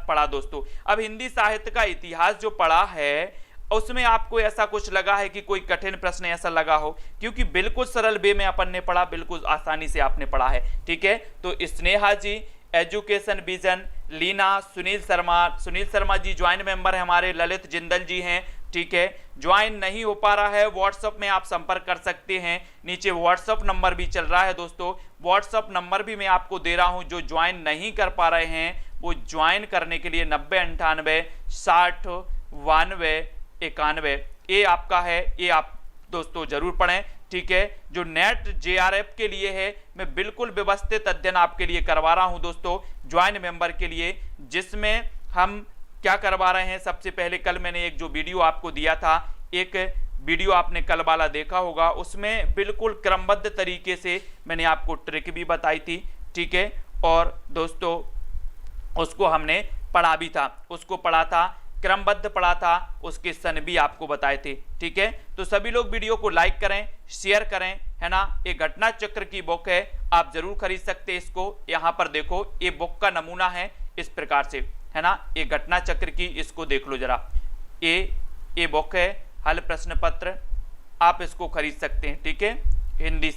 Speaker 1: पढ़ा दोस्तों। अब हिंदी साहित्य का इतिहास जो पढ़ा है, उसमें आपको ऐसा कुछ लगा है कि कोई कठिन प्रश्न ऐसा लगा हो, क्योंकि बिल्कुल सरल वे में अपन ने पढ़ा, बिल्कुल आसानी से आपने पढ़ा है, ठीक है। तो स्नेहा जी, education vision, Leena, Sunil Sharma ji join member है हमारे, ललित जिंदल जी हैं, ठीक है। ज्वाइन नहीं हो पा रहा है, व्हाट्सएप में आप संपर्क कर सकते हैं, नीचे व्हाट्सएप नंबर भी चल रहा है दोस्तों। व्हाट्सएप नंबर भी मैं आपको दे रहा हूं। जो ज्वाइन नहीं कर पा रहे हैं वो ज्वाइन करने के लिए 90 98 60 92 91 ये आपका है, ये आप दोस्तों जरूर पढ़ें, ठीक है। जो नेट जेआरएफ के लिए है, मैं बिल्कुल व्यवस्थित अध्ययन आपके लिए करवा रहा हूं दोस्तों, ज्वाइन मेंबर के लिए, जिसमें हम क्या करवा रहे हैं। सबसे पहले कल मैंने एक जो वीडियो आपको दिया था, एक वीडियो आपने कल वाला देखा होगा, उसमें बिल्कुल क्रमबद्ध तरीके से मैंने आपको ट्रिक भी बताई थी, ठीक है। और दोस्तों उसको हमने पढ़ा भी था, उसको पढ़ा था, क्रमबद्ध पढ़ा था, उसके सन भी आपको बताए थे, ठीक है। तो सभी लोग वीडियो को लाइक करें, शेयर करें, है ना। ये घटना चक्र की बुक है, आप जरूर खरीद सकते हैं इसको। यहाँ पर देखो, ये बुक का नमूना है इस प्रकार से, है ना। ये घटना चक्र की, इसको देख लो जरा, ये बुक है, हल प्रश्न पत्र, आप इसको खरीद सकते हैं, ठीक है। हिंदी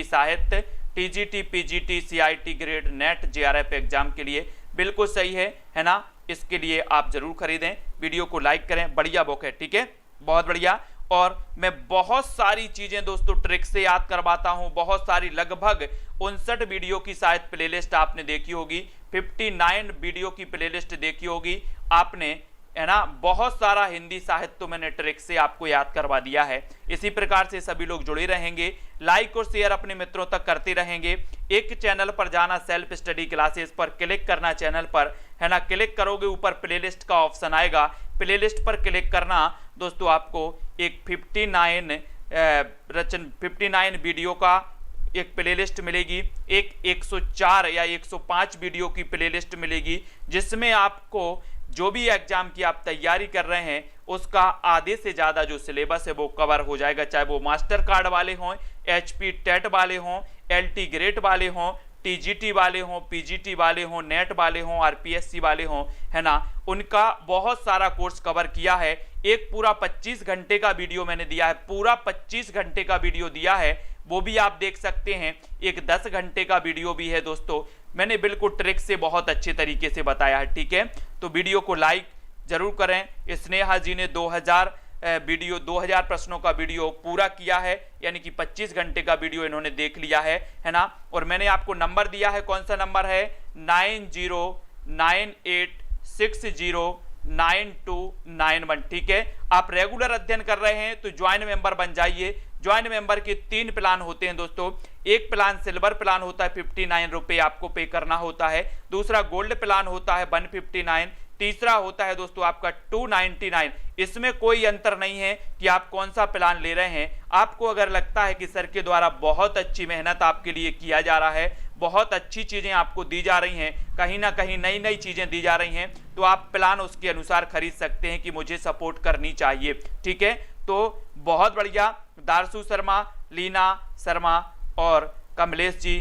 Speaker 1: साहित्य TGT, PGT, CIT grade, net, JRF exam के लिए बिल्कुल सही है ना। इसके लिए आप जरूर खरीदें, वीडियो को लाइक करें, बढ़िया बुक है, ठीक है, बहुत बढ़िया। और मैं बहुत सारी चीजें दोस्तों ट्रिक से याद करवाता हूं, बहुत सारी, लगभग 59 वीडियो की शायद प्लेलिस्ट आपने देखी होगी, 59 वीडियो की प्लेलिस्ट देखी होगी आपने, है ना। बहुत सारा हिंदी साहित्य तो मैंने ट्रिक से आपको याद करवा दिया है। इसी प्रकार से सभी लोग जुड़े रहेंगे, लाइक और शेयर अपने मित्रों तक करते रहेंगे। एक चैनल पर जाना, सेल्फ स्टडी क्लासेस पर क्लिक करना, चैनल पर, है ना, क्लिक करोगे ऊपर प्लेलिस्ट का ऑप्शन आएगा, प्लेलिस्ट पर क्लिक करना दोस्तों, आपको एक 59 वीडियो का एक प्लेलिस्ट मिलेगी, एक 104 या 105 वीडियो की प्लेलिस्ट मिलेगी, जिसमें आपको जो भी एग्जाम की आप तैयारी कर रहे हैं उसका आधे से ज़्यादा जो सिलेबस है वो कवर हो जाएगा, चाहे वो मास्टर कार्ड वाले हों, एचपी टेट वाले हों, एलटी ग्रेड वाले हों, टीजीटी वाले हों, पीजीटी वाले हों, नेट वाले हों, आरपीएससी वाले हों, है ना। उनका बहुत सारा कोर्स कवर किया है। एक पूरा 25 घंटे का वीडियो मैंने दिया है, पूरा 25 घंटे का वीडियो दिया है, वो भी आप देख सकते हैं। एक 10 घंटे का वीडियो भी है दोस्तों, मैंने बिल्कुल ट्रिक से बहुत अच्छे तरीके से बताया है, ठीक है। तो वीडियो को लाइक जरूर करें। स्नेहा जी ने 2000 प्रश्नों का वीडियो पूरा किया है, यानी कि 25 घंटे का वीडियो इन्होंने देख लिया है ना। और मैंने आपको नंबर दिया है, कौन सा नंबर है, 9098609291, ठीक है। आप रेगुलर अध्ययन कर रहे हैं तो ज्वाइन मेंबर बन जाइए। ज्वाइन मेंबर के 3 प्लान होते हैं दोस्तों। एक प्लान सिल्वर प्लान होता है, 59 रुपए आपको पे करना होता है। दूसरा गोल्ड प्लान होता है 159, तीसरा होता है दोस्तों आपका 299। इसमें कोई अंतर नहीं है कि आप कौन सा प्लान ले रहे हैं। आपको अगर लगता है कि सर के द्वारा बहुत अच्छी मेहनत आपके लिए किया जा रहा है, बहुत अच्छी चीजें आपको दी जा रही हैं, कहीं ना कहीं नई नई चीजें दी जा रही हैं, तो आप प्लान उसके अनुसार खरीद सकते हैं कि मुझे सपोर्ट करनी चाहिए। ठीक है, तो बहुत बढ़िया। दारसू शर्मा, लीना शर्मा और कमलेश जी,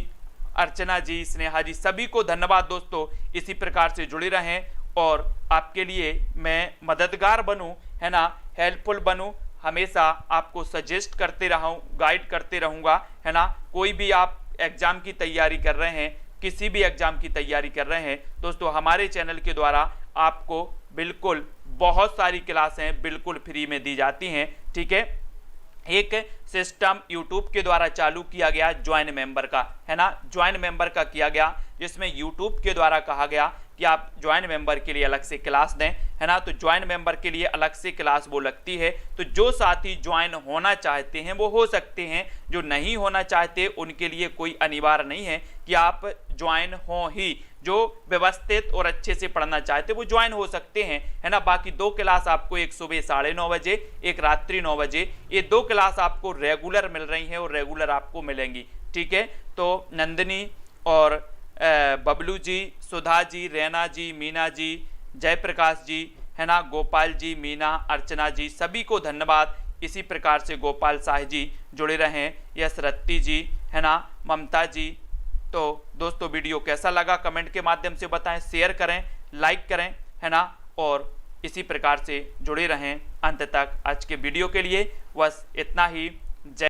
Speaker 1: अर्चना जी, स्नेहा जी, सभी को धन्यवाद दोस्तों। इसी प्रकार से जुड़े रहें और आपके लिए मैं मददगार बनूं, है ना, हेल्पफुल बनूं, हमेशा आपको सजेस्ट करते रहूं, गाइड करते रहूंगा, है ना। कोई भी आप एग्जाम की तैयारी कर रहे हैं, किसी भी एग्जाम की तैयारी कर रहे हैं दोस्तों, हमारे चैनल के द्वारा आपको बिल्कुल बहुत सारी क्लासें बिल्कुल फ्री में दी जाती हैं। ठीक है, एक सिस्टम यूट्यूब के द्वारा चालू किया गया ज्वाइन मेंबर का, है ना, ज्वाइन मेंबर का किया गया, जिसमें यूट्यूब के द्वारा कहा गया कि आप ज्वाइन मेंबर के लिए अलग से क्लास दें, है ना। तो ज्वाइन मेंबर के लिए अलग से क्लास वो लगती है। तो जो साथी ज्वाइन होना चाहते हैं वो हो सकते हैं, जो नहीं होना चाहते उनके लिए कोई अनिवार्य नहीं है कि आप ज्वाइन हो ही। जो व्यवस्थित और अच्छे से पढ़ना चाहते वो ज्वाइन हो सकते हैं, है ना। बाकी 2 क्लास आपको, एक सुबह 9:30 बजे, एक रात्रि 9 बजे, ये 2 क्लास आपको रेगुलर मिल रही हैं और रेगुलर आपको मिलेंगी। ठीक है, तो नंदिनी और बबलू जी, सुधा जी, रैना जी, मीना जी, जयप्रकाश जी, है ना, गोपाल जी, मीना, अर्चना जी, सभी को धन्यवाद। इसी प्रकार से गोपाल शाह जी जुड़े रहें, यश रत्ती जी, है ना, ममता जी। तो दोस्तों वीडियो कैसा लगा कमेंट के माध्यम से बताएं, शेयर करें, लाइक करें, है ना, और इसी प्रकार से जुड़े रहें अंत तक। आज के वीडियो के लिए बस इतना ही। जय